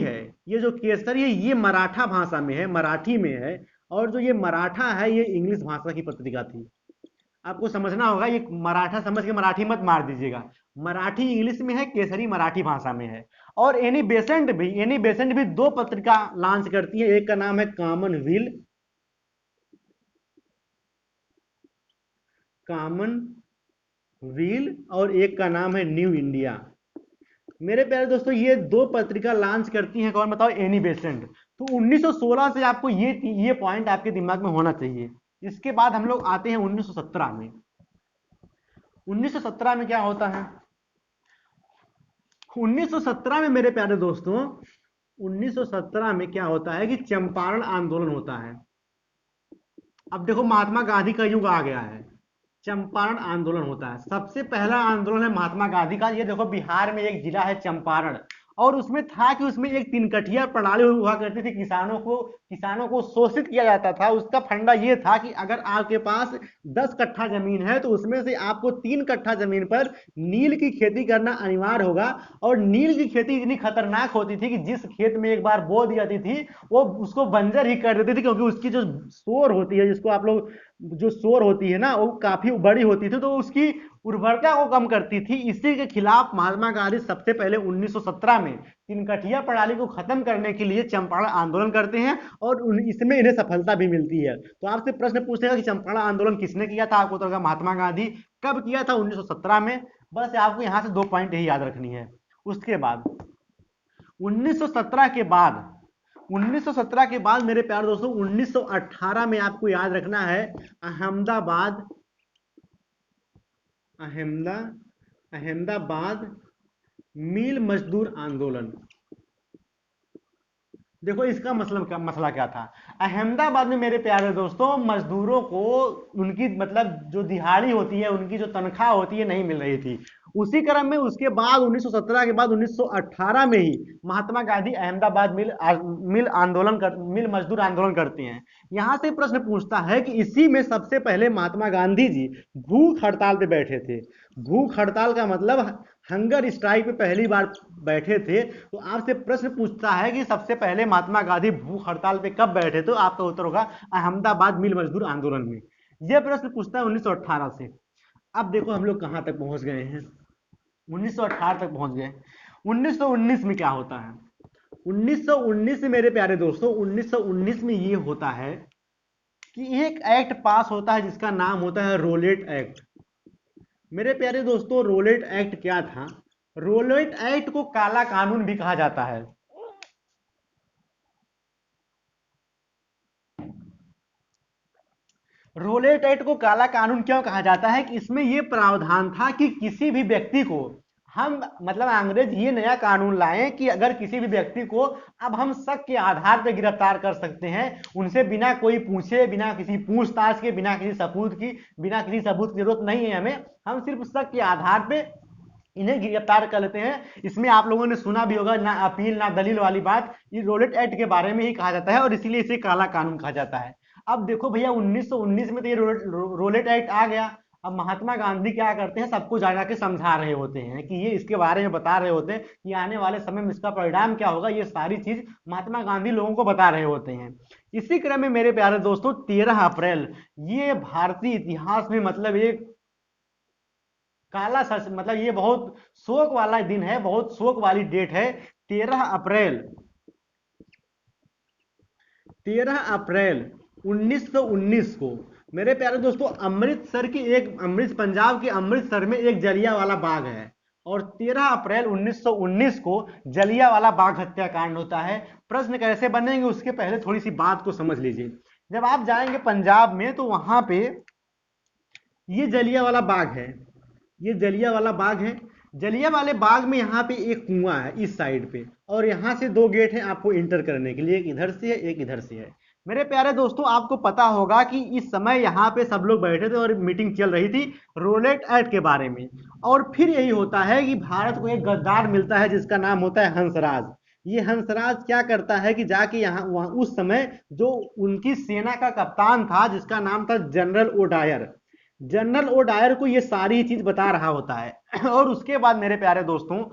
है ये मराठा भाषा में है, मराठी में है। और जो ये मराठा है ये इंग्लिश भाषा की पत्रिका थी। आपको समझना होगा, ये मराठा समझ के मराठी मत मार दीजिएगा। मराठी इंग्लिश में है, केसरी मराठी भाषा में है। और एनी बेसेंट भी दो पत्रिका लॉन्च करती है। एक का नाम है कॉमन व्हील और एक का नाम है न्यू इंडिया। मेरे प्यारे दोस्तों ये दो पत्रिका लॉन्च करती हैं, कौन बताओ? Annie Besant. तो 1916 से आपको ये पॉइंट आपके दिमाग में होना चाहिए। इसके बाद हम लोग आते हैं 1917 में। 1917 में क्या होता है? 1917 में मेरे प्यारे दोस्तों 1917 में क्या होता है कि चंपारण आंदोलन होता है। अब देखो महात्मा गांधी का युग आ गया है, चंपारण आंदोलन होता है। सबसे पहला आंदोलन है महात्मा गांधी का। ये देखो बिहार में एक जिला है चंपारण, और उसमें था कि उसमें एक तीनकठिया प्रणाली हुआ करती थी। किसानों को शोषित किया जाता था। उसका फंडा ये था कि अगर आपके पास 10 कट्ठा जमीन है तो उसमें से आपको 3 कट्ठा जमीन पर नील की खेती करना अनिवार्य होगा। और नील की खेती इतनी खतरनाक होती थी कि जिस खेत में एक बार बो दी जाती थी वो उसको बंजर ही कर देती थी, क्योंकि उसकी जो सोर होती है, जिसको आप लोग जो सोर होती है ना, वो काफी बड़ी होती थी, तो उसकी उर्वरता को कम करती थी। इसी के खिलाफ महात्मा गांधी सबसे पहले 1917 में तिनकठिया प्रणाली को खत्म करने के लिए चंपारण आंदोलन करते हैं, और इसमें इन्हें सफलता भी मिलती है। तो आपसे प्रश्न पूछेगा कि चंपारण आंदोलन किसने किया था? आपको तो महात्मा गांधी। कब किया था? 1917 में। बस आपको यहां से 2 पॉइंट यही याद रखनी है। उसके बाद 1917 के बाद 1917 के बाद मेरे प्यारे दोस्तों 1918 में आपको याद रखना है अहमदाबाद अहमदा अहमदाबाद मिल मजदूर आंदोलन। देखो इसका मसला क्या था। अहमदाबाद में मेरे प्यारे दोस्तों मजदूरों को उनकी मतलब जो दिहाड़ी होती है, उनकी जो तनख्वाह होती है, नहीं मिल रही थी। उसी क्रम में उसके बाद 1917 के बाद 1918 में ही महात्मा गांधी अहमदाबाद मिल मजदूर आंदोलन करते हैं। यहां से प्रश्न पूछता है कि इसी में सबसे पहले महात्मा गांधी जी भूख हड़ताल पे बैठे थे। भूख हड़ताल का मतलब हंगर स्ट्राइक पे पहली बार बैठे थे। तो आपसे प्रश्न पूछता है कि सबसे पहले महात्मा गांधी भूख हड़ताल पे कब बैठे, तो आपका उत्तर होगा अहमदाबाद मिल मजदूर आंदोलन में। यह प्रश्न पूछता है 1918 से। अब देखो हम लोग कहां तक पहुंच गए हैं, 1918 तक पहुंच गए। 1919 में क्या होता है? 1919 में मेरे प्यारे दोस्तों 1919 में ये होता है कि एक एक्ट पास होता है जिसका नाम होता है रोलेट एक्ट। मेरे प्यारे दोस्तों रोलेट एक्ट क्या था? रोलेट एक्ट को काला कानून भी कहा जाता है। रोलेट एक्ट को काला कानून क्यों कहा जाता है कि इसमें यह प्रावधान था कि किसी भी व्यक्ति को हम मतलब अंग्रेज ये नया कानून लाए कि अगर किसी भी व्यक्ति को अब हम शक के आधार पर गिरफ्तार कर सकते हैं, उनसे बिना कोई पूछे, बिना किसी पूछताछ के, बिना किसी सबूत की जरूरत नहीं है हमें, हम सिर्फ शक के आधार पे इन्हें गिरफ्तार कर लेते हैं। इसमें आप लोगों ने सुना भी होगा ना अपील ना दलील वाली बात, ये रोलेट एक्ट के बारे में ही कहा जाता है और इसीलिए इसे काला कानून कहा जाता है। अब देखो भैया 1919 में तो ये रोलेट एक्ट आ गया। अब महात्मा गांधी क्या करते हैं, सबको जाना के समझा रहे होते हैं कि ये इसके बारे में बता रहे होते हैं कि आने वाले समय में इसका परिणाम क्या होगा, ये सारी चीज महात्मा गांधी लोगों को बता रहे होते हैं। इसी क्रम में मेरे प्यारे दोस्तों 13 अप्रैल ये भारतीय इतिहास में मतलब एक काला सच, मतलब ये बहुत शोक वाला दिन है, बहुत शोक वाली डेट है। 13 अप्रैल 13 अप्रैल 1919 को मेरे प्यारे दोस्तों पंजाब के अमृतसर में एक जलियांवाला बाग है। और 13 अप्रैल 1919 को जलियांवाला बाग हत्याकांड होता है। प्रश्न कैसे बनेंगे उसके पहले थोड़ी सी बात को समझ लीजिए। जब आप जाएंगे पंजाब में तो वहां पे ये जलियांवाला बाग है, ये जलियांवाला बाग है। जलियांवाले बाग में यहाँ पे एक कुआं है इस साइड पे, और यहाँ से दो गेट हैं आपको इंटर करने के लिए, एक इधर से है एक इधर से है। मेरे प्यारे दोस्तों आपको पता होगा कि इस समय यहाँ पे सब लोग बैठे थे और मीटिंग चल रही थी रोलेट एक्ट के बारे में। और फिर यही होता है कि भारत को एक गद्दार मिलता है जिसका नाम होता है हंसराज। ये हंसराज क्या करता है कि जाके यहाँ वहाँ उस समय जो उनकी सेना का कप्तान था जिसका नाम था जनरल ओडायर, जनरल ओडायर को ये सारी चीज बता रहा होता है। और उसके बाद मेरे प्यारे दोस्तों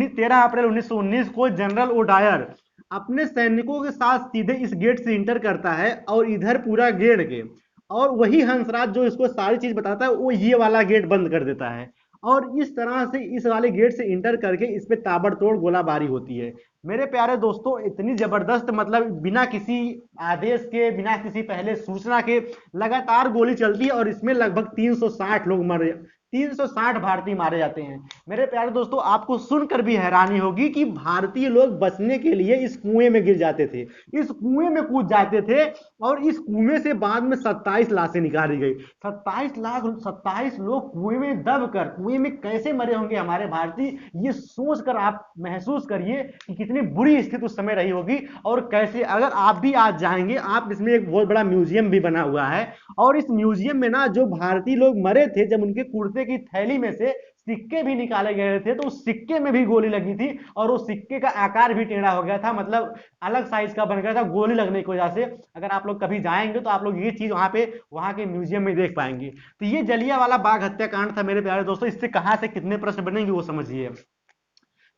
13 अप्रैल 1919 को जनरल ओडायर अपने सैनिकों के साथ सीधे इस गेट से इंटर करता है और इधर पूरा गेट के, और वही हंसराज जो इसको सारी चीज बताता है वो ये वाला गेट बंद कर देता है। और इस तरह से इस वाले गेट से इंटर करके इस पे ताबड़तोड़ गोलाबारी होती है। मेरे प्यारे दोस्तों इतनी जबरदस्त मतलब बिना किसी आदेश के, बिना किसी पहले सूचना के लगातार गोली चलती है और इसमें लगभग 360 लोग मरे, 360 भारतीय मारे जाते हैं। मेरे प्यारे दोस्तों आपको सुनकर भी हैरानी होगी कि भारतीय लोग बचने के लिए इस कुएं में गिर जाते थे, इस कुएं में कूद जाते थे। और इस कुएं से बाद में 27 लाशें निकाली गई। 27 लोग कुएं में दब कर, कुएं में कैसे मरे होंगे हमारे भारतीय, ये सोचकर आप महसूस करिए कि कितनी बुरी स्थिति उस समय रही होगी। और कैसे अगर आप भी आज जाएंगे, आप इसमें एक बहुत बड़ा म्यूजियम भी बना हुआ है, और इस म्यूजियम में ना जो भारतीय लोग मरे थे जब उनके कुर्ते की थैली में से सिक्के भी निकाले गए थे तो उस सिक्के में भी गोली लगी थी, और उस सिक्के का आकार भी टेढ़ा हो गया था, मतलब अलग साइज का बन गया था गोली लगने की वजह से। अगर आप लोग कभी जाएंगे तो आप लोग ये चीज वहां के म्यूजियम में देख पाएंगे। तो ये जलियांवाला बाग हत्याकांड था मेरे प्यारे दोस्तों। इससे कहां से कितने प्रश्न बनेंगे वो समझिए।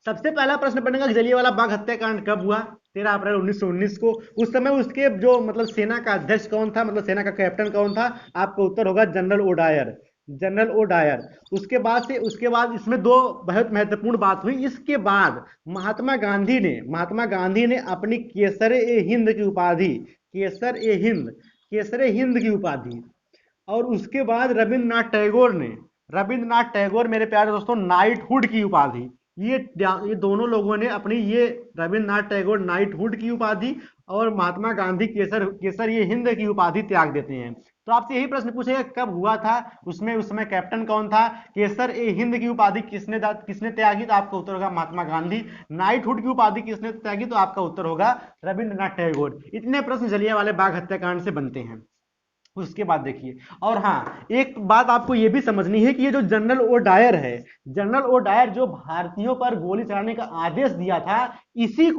सबसे पहला प्रश्न बनेगा कि जलियांवाला बाग हत्याकांड कब हुआ? 13 अप्रैल 1919 को। उस समय उसके जो मतलब सेना का अध्यक्ष कौन था, मतलब सेना का कैप्टन कौन था? आपका उत्तर होगा जनरल ओडायर, जनरल ओडायर। उसके बाद इसमें दो बहुत महत्वपूर्ण बात हुई। इसके बाद महात्मा गांधी ने अपनी केसर ए हिंद की उपाधि, केसर ए हिंद की उपाधि, और उसके बाद रविंद्रनाथ टैगोर मेरे प्यारे दोस्तों नाइटहुड की उपाधि, ये दोनों लोगों ने अपनी ये रविंद्रनाथ टैगोर नाइटहुड की उपाधि और महात्मा गांधी केसर केसर ये हिंद की उपाधि त्याग देते हैं। तो आपसे यही प्रश्न पूछेगा कब हुआ था, उसमें उस समय कैप्टन कौन था, केसर ए हिंद की उपाधि किसने त्यागी, तो आपका उत्तर होगा महात्मा गांधी। नाइटहुड की उपाधि किसने त्यागी, तो आपका उत्तर होगा रविंद्रनाथ टैगोर। इतने प्रश्न जलियांवाले बाग हत्याकांड से बनते हैं। उसके बाद देखिए, और हाँ एक बात आपको यह भी समझनी है कि ये जो जनरल ओ डायर है, जनरल ओ डायर जो भारतीयों पर गोली चलाने का आदेश दिया था, इसी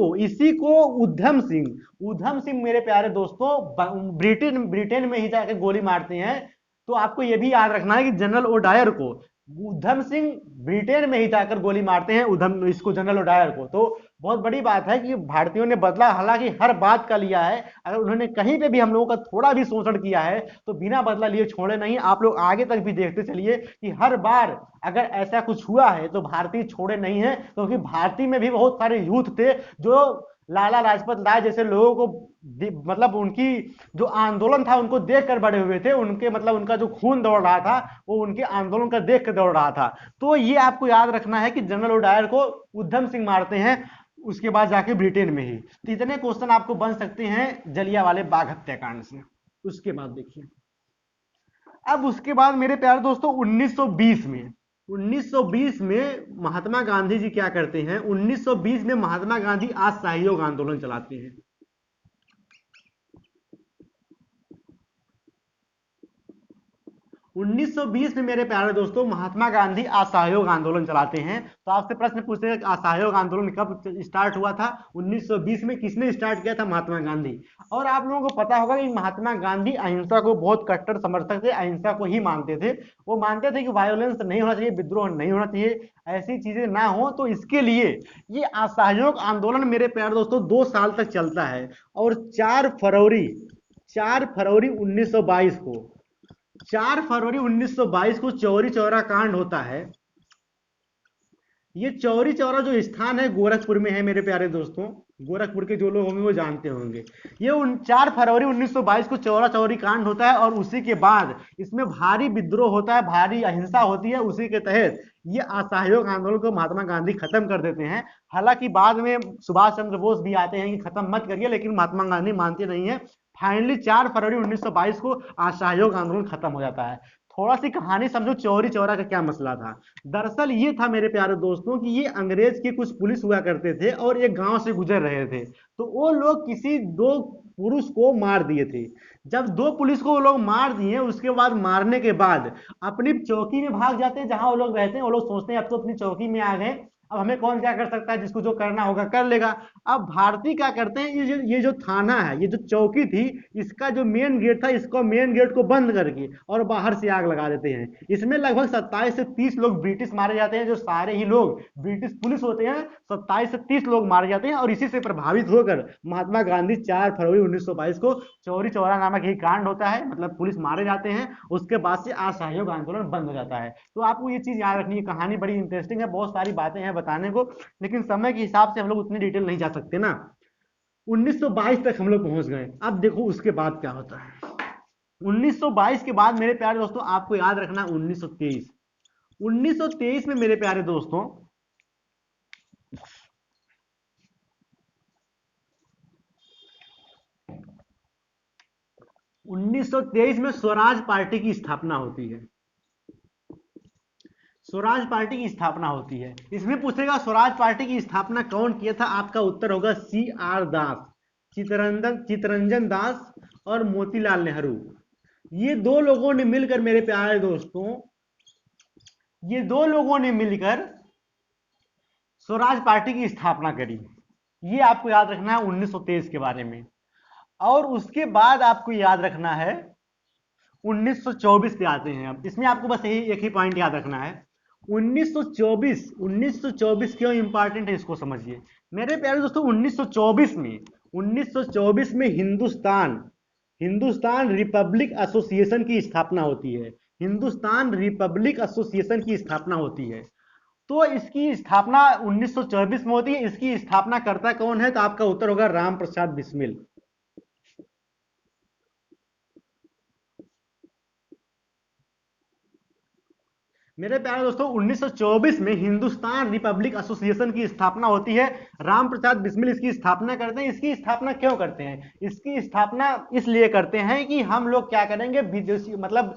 को उधम सिंह मेरे प्यारे दोस्तों ब्रिटेन ब्रिटेन में ही जाकर गोली मारते हैं। तो आपको यह भी याद रखना है कि जनरल ओ डायर को उधम सिंह ब्रिटेन में ही जाकर गोली मारते हैं, उधम इसको जनरल ओ डायर को। तो बहुत बड़ी बात है कि भारतीयों ने बदला हालांकि हर बात का लिया है। अगर उन्होंने कहीं पे भी हम लोगों का थोड़ा भी शोषण किया है तो बिना बदला लिए छोड़े नहीं। आप लोग आगे तक भी देखते चलिए कि हर बार अगर ऐसा कुछ हुआ है तो भारतीय छोड़े नहीं है, क्योंकि भारतीय में भी बहुत सारे यूथ थे जो लाला लाजपत राय जैसे लोगों को मतलब उनकी जो आंदोलन था उनको देख कर बड़े हुए थे, उनके मतलब उनका जो खून दौड़ रहा था वो उनके आंदोलन का देख कर दौड़ रहा था। तो ये आपको याद रखना है कि जनरल ओडायर को उधम सिंह मारते हैं, उसके बाद जाके ब्रिटेन में ही। तो इतने क्वेश्चन आपको बन सकते हैं जलियांवाले बाग हत्याकांड से। उसके बाद देखिए, अब उसके बाद मेरे प्यारे दोस्तों 1920 में महात्मा गांधी जी क्या करते हैं, 1920 में महात्मा गांधी असहयोग आंदोलन चलाते हैं। 1920 में मेरे प्यारे दोस्तों महात्मा गांधी असहयोग आंदोलन चलाते हैं। तो आपसे प्रश्न पूछेगा कि असहयोग आंदोलन कब स्टार्ट हुआ था, 1920 में किसने स्टार्ट किया था, महात्मा गांधी। और आप लोगों को पता होगा कि महात्मा गांधी अहिंसा को बहुत कट्टर समर्थक थे, अहिंसा को ही मानते थे। वो मानते थे कि वायोलेंस नहीं होना चाहिए, विद्रोह नहीं होना चाहिए, ऐसी चीजें ना हो। तो इसके लिए ये असहयोग आंदोलन मेरे प्यारे दोस्तों 2 साल तक चलता है। और 4 फरवरी 1922 को 4 फरवरी 1922 को चौरी चौरा कांड होता है। ये चौरी चौरा जो स्थान है गोरखपुर में है मेरे प्यारे दोस्तों, गोरखपुर के जो लोग होंगे वो जानते होंगे। ये 4 फरवरी 1922 को चौरा चौरी कांड होता है और उसी के बाद इसमें भारी विद्रोह होता है, भारी अहिंसा होती है। उसी के तहत ये असहयोग आंदोलन को महात्मा गांधी खत्म कर देते हैं। हालांकि बाद में सुभाष चंद्र बोस भी आते हैं कि खत्म मत करिए, लेकिन महात्मा गांधी मानते नहीं है। फाइनली 4 फरवरी 1922 को असहयोग आंदोलन खत्म हो जाता है। थोड़ा सी कहानी समझो चौरी चौरा का क्या मसला था। दरअसल ये था मेरे प्यारे दोस्तों कि ये अंग्रेज के कुछ पुलिस हुआ करते थे और एक गांव से गुजर रहे थे। तो वो लोग किसी 2 पुरुष को मार दिए थे। जब 2 पुलिस को वो लोग मार दिए, उसके बाद मारने के बाद अपनी चौकी में भाग जाते हैं जहां वो लोग रहते हैं। वो लोग सोचते हैं अब तो अपनी चौकी में आ गए, अब हमें कौन क्या कर सकता है, जिसको जो करना होगा कर लेगा। अब भारतीय क्या करते हैं, ये जो थाना है, ये जो चौकी थी, इसका जो मेन गेट था, इसको मेन गेट को बंद करके और बाहर से आग लगा देते हैं। इसमें लगभग 27 से 30 लोग ब्रिटिश मारे जाते हैं, जो सारे ही लोग ब्रिटिश पुलिस होते हैं। 27 से 30 लोग मारे जाते हैं और इसी से प्रभावित होकर महात्मा गांधी 4 फरवरी 1922 को चौरी चौरा नामक एक कांड होता है, मतलब पुलिस मारे जाते हैं। उसके बाद से असहयोग आंदोलन बंद हो जाता है। तो आपको ये चीज याद रखनी है। कहानी बड़ी इंटरेस्टिंग है, बहुत सारी बातें हैं बताने को, लेकिन समय के हिसाब से हम लोग उतनी डिटेल नहीं जा सकते ना। 1922 तक हम लोग पहुंच गए। अब देखो उसके बाद क्या होता है। 1922 के बाद मेरे प्यारे दोस्तों आपको याद रखना 1923। 1923 में मेरे प्यारे दोस्तों 1923 में स्वराज पार्टी की स्थापना होती है। स्वराज पार्टी की स्थापना होती है। इसमें पूछेगा स्वराज पार्टी की स्थापना कौन किया था, आपका उत्तर होगा CR दास, चितरंजन दास और मोतीलाल नेहरू। ये दो लोगों ने मिलकर मेरे प्यारे दोस्तों, ये दो लोगों ने मिलकर स्वराज पार्टी की स्थापना करी। ये आपको याद रखना है 1923 के बारे में। और उसके बाद आपको याद रखना है 1924 पे आते हैं। अब इसमें आपको बस यही एक ही पॉइंट याद रखना है। 1924 क्यों इंपॉर्टेंट है इसको समझिए मेरे प्यारे दोस्तों। 1924 में हिंदुस्तान रिपब्लिक एसोसिएशन की स्थापना होती है। हिंदुस्तान रिपब्लिक एसोसिएशन की स्थापना होती है। तो इसकी स्थापना 1924 में होती है। इसकी स्थापना करता कौन है, तो आपका उत्तर होगा राम प्रसाद बिस्मिल। मेरे प्यारे दोस्तों 1924 में हिंदुस्तान रिपब्लिक एसोसिएशन की स्थापना होती है। राम प्रसाद बिस्मिल इसकी स्थापना करते हैं। इसकी स्थापना क्यों करते हैं? इसकी स्थापना इसलिए करते हैं कि हम लोग क्या करेंगे, विदेशी मतलब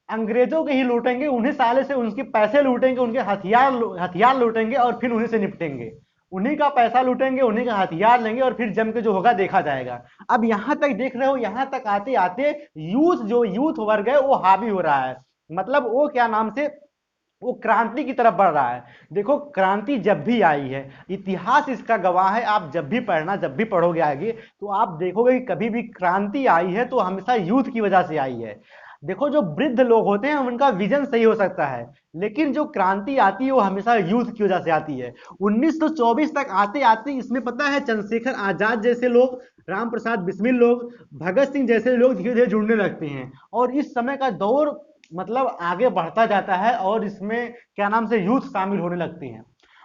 अंग्रेजों के ही लूटेंगे, उन्हीं साले से उनके पैसे लूटेंगे, उनके हथियार लूटेंगे और फिर उन्हीं से निपटेंगे। उन्हीं का पैसा लूटेंगे, उन्हीं का हथियार लेंगे और फिर जम के जो होगा देखा जाएगा। अब यहां तक देख रहे हो, यहां तक आते आते यूथ वर्ग है वो हावी हो रहा है। मतलब वो क्या नाम से, वो क्रांति की तरफ बढ़ रहा है। देखो क्रांति जब भी आई है, इतिहास इसका गवाह है। आप जब भी पढ़ना, जब भी पढ़ोगे आगे, तो आप देखोगे कि कभी भी क्रांति आई है तो हमेशा यूथ की वजह से आई है। देखो जो वृद्ध लोग होते हैं उनका विजन सही हो सकता है, लेकिन जो क्रांति आती है वो हमेशा यूथ की वजह से आती है। 1924 तक आते आते इसमें पता है चंद्रशेखर आजाद जैसे लोग, राम प्रसाद बिस्मिल लोग, भगत सिंह जैसे लोग धीरे धीरे जुड़ने लगते हैं और इस समय का दौर मतलब आगे बढ़ता जाता है और इसमें क्या नाम से यूथ शामिल होने लगते हैं।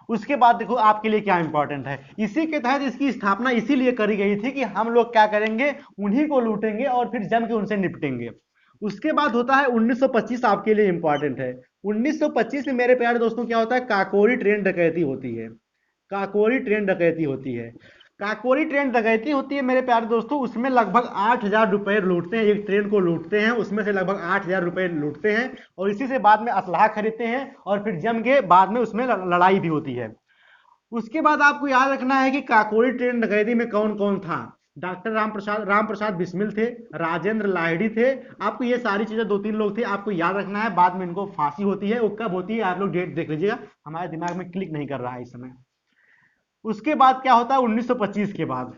उसके बाद देखो आपके लिए क्या इंपॉर्टेंट है, इसी के तहत इसकी स्थापना इसीलिए करी गई थी कि हम लोग क्या करेंगे, उन्हीं को लूटेंगे और फिर जम के उनसे निपटेंगे। उसके बाद होता है 1925, आपके लिए इंपॉर्टेंट है। 1925 में मेरे प्यारे दोस्तों क्या होता है, काकोरी ट्रेन डकैती होती है। काकोरी ट्रेन डकैती होती है। काकोरी ट्रेन डकैती होती है मेरे प्यारे दोस्तों, उसमें लगभग 8,000 रुपए लूटते हैं, एक ट्रेन को लूटते हैं, उसमें से लगभग 8,000 रुपए लूटते हैं और इसी से बाद में असलाह खरीदते हैं और फिर जम के बाद में उसमें लड़ाई भी होती है। उसके बाद आपको याद रखना है कि काकोरी ट्रेन डकैती में कौन कौन था। डॉक्टर राम प्रसाद बिस्मिल थे, राजेंद्र लाहिड़ी थे। आपको ये सारी चीजें, दो तीन लोग थे, आपको याद रखना है। बाद में इनको फांसी होती है, वो कब होती है आप लोग डेट देख लीजिएगा, हमारे दिमाग में क्लिक नहीं कर रहा है इस समय। उसके बाद क्या होता है 1925 के बाद,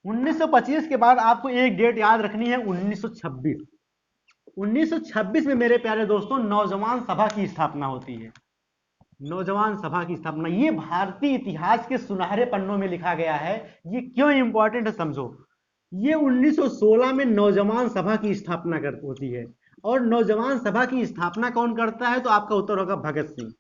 1925 के बाद आपको एक डेट याद रखनी है, 1926। 1926 में मेरे प्यारे दोस्तों नौजवान सभा की स्थापना होती है। नौजवान सभा की स्थापना, ये भारतीय इतिहास के सुनहरे पन्नों में लिखा गया है। ये क्यों इंपॉर्टेंट है समझो। ये 1916 में नौजवान सभा की स्थापना कर होती है। और नौजवान सभा की स्थापना कौन करता है, तो आपका उत्तर होगा भगत सिंह।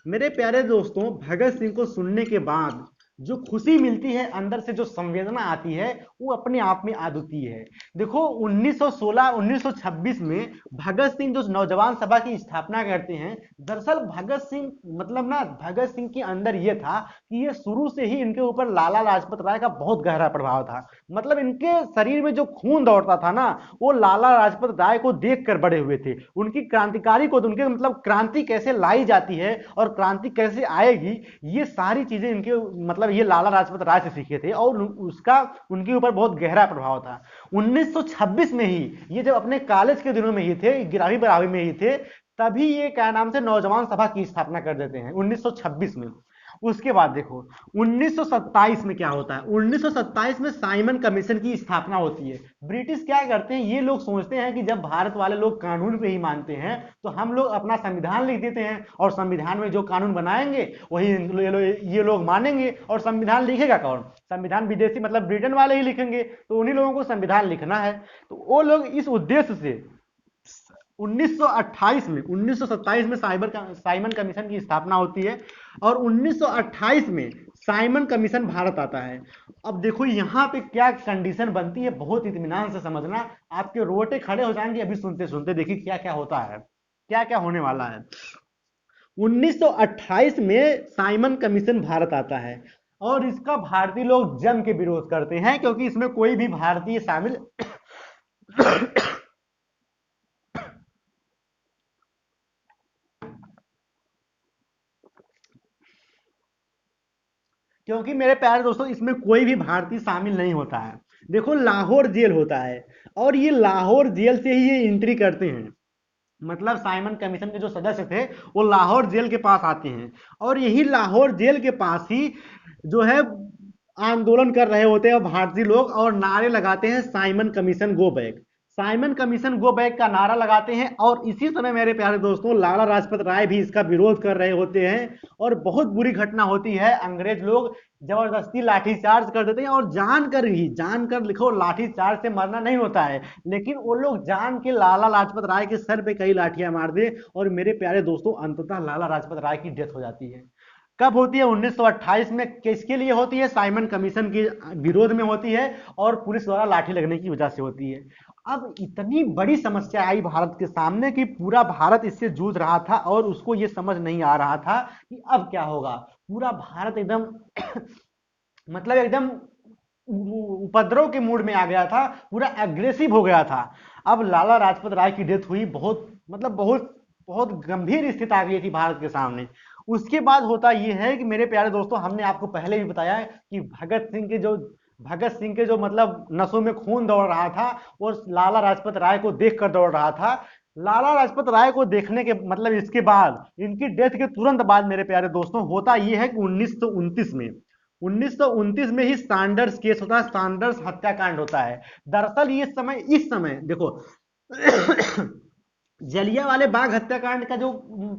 मेरे प्यारे दोस्तों भगत सिंह को सुनने के बाद जो खुशी मिलती है, अंदर से जो संवेदना आती है, वो अपने आप में अद्वितीय है। देखो 1916 1926 में भगत सिंह जो नौजवान सभा की स्थापना करते हैं, दरअसल भगत सिंह मतलब ना, भगत सिंह के अंदर ये था कि ये शुरू से ही इनके ऊपर लाला लाजपत राय का बहुत गहरा प्रभाव था। मतलब इनके शरीर में जो खून दौड़ता था ना, वो लाला लाजपत राय को देख कर बड़े हुए थे। उनकी क्रांतिकारी को, उनके मतलब क्रांति कैसे लाई जाती है और क्रांति कैसे आएगी, ये सारी चीजें इनके मतलब ये लाला लाजपत राय से सीखे थे और उसका उनके ऊपर बहुत गहरा प्रभाव था। 1926 में ही ये जब अपने कॉलेज के दिनों में ही थे, 11वीं 12वीं में ही थे, तभी ये क्या नाम से नौजवान सभा की स्थापना कर देते हैं 1926 में। उसके बाद देखो 1927 में क्या होता है, 1927 में साइमन कमीशन की स्थापना होती है। ब्रिटिश क्या करते हैं, ये लोग सोचते हैं कि जब भारत वाले लोग कानून पे ही मानते हैं तो हम लोग अपना संविधान लिख देते हैं और संविधान में जो कानून बनाएंगे वही ये लोग मानेंगे। और संविधान लिखेगा कौन, संविधान विदेशी मतलब ब्रिटेन वाले ही लिखेंगे, तो उन्हीं लोगों को संविधान लिखना है। तो वो लोग इस उद्देश्य से 1928 में, 1927 में साइमन कमीशन की स्थापना होती है और 1928 में साइमन कमीशन भारत आता है। अब देखो यहाँ पे क्या कंडीशन बनती है, बहुत इत्मीनान से समझना, आपके रोटे खड़े हो जाएंगे अभी सुनते सुनते। देखिए क्या क्या होता है, क्या क्या होने वाला है। 1928 में साइमन कमीशन भारत आता है और इसका भारतीय लोग जम के विरोध करते हैं, क्योंकि इसमें कोई भी भारतीय शामिल क्योंकि मेरे प्यारे दोस्तों इसमें कोई भी भारतीय शामिल नहीं होता है। देखो लाहौर जेल होता है और ये लाहौर जेल से ही ये एंट्री करते हैं। मतलब साइमन कमीशन के जो सदस्य थे वो लाहौर जेल के पास आते हैं और यही लाहौर जेल के पास ही जो है आंदोलन कर रहे होते हैं भारतीय लोग और नारे लगाते हैं Simon commission go back. Simon commission go back का नारा लगाते हैं और इसी समय मेरे प्यारे दोस्तों लाला लाजपत राय भी इसका विरोध कर रहे होते हैं और बहुत बुरी घटना होती है। अंग्रेज लोग जबरदस्ती लाठीचार्ज कर देते हैं और जानकर लिखो, लाठीचार्ज से मरना नहीं होता है, लेकिन वो लोग जान के लाला लाजपत राय के सर पे कई लाठियां मार दे और मेरे प्यारे दोस्तों अंततः लाला लाजपत राय की डेथ हो जाती है। कब होती है, 1928 में। किसके लिए होती है, साइमन कमीशन के विरोध में होती है और पुलिस द्वारा लाठी लगने की वजह से होती है। अब इतनी बड़ी समस्या आई भारत के सामने कि पूरा भारत इससे जूझ रहा था और उसको ये समझ नहीं आ रहा था कि अब क्या होगा। पूरा भारत एकदम मतलब एकदम उपद्रव के मूड में आ गया था, पूरा एग्रेसिव हो गया था। अब लाला लाजपत राय की डेथ हुई, बहुत मतलब बहुत बहुत गंभीर स्थिति आ गई थी भारत के सामने। उसके बाद होता यह है कि मेरे प्यारे दोस्तों, हमने आपको पहले भी बताया है कि भगत सिंह के जो मतलब नसों में खून दौड़ रहा था वो लाला लाजपत राय को देखकर दौड़ रहा था। लाला लाजपत राय को देखने के मतलब इसके बाद, इनकी डेथ के तुरंत बाद मेरे प्यारे दोस्तों, होता यह है कि 1929 में ही सैंडर्स केस होता है, सैंडर्स हत्याकांड होता है। दरअसल ये समय इस समय देखो जलियांवाले बाग हत्याकांड का जो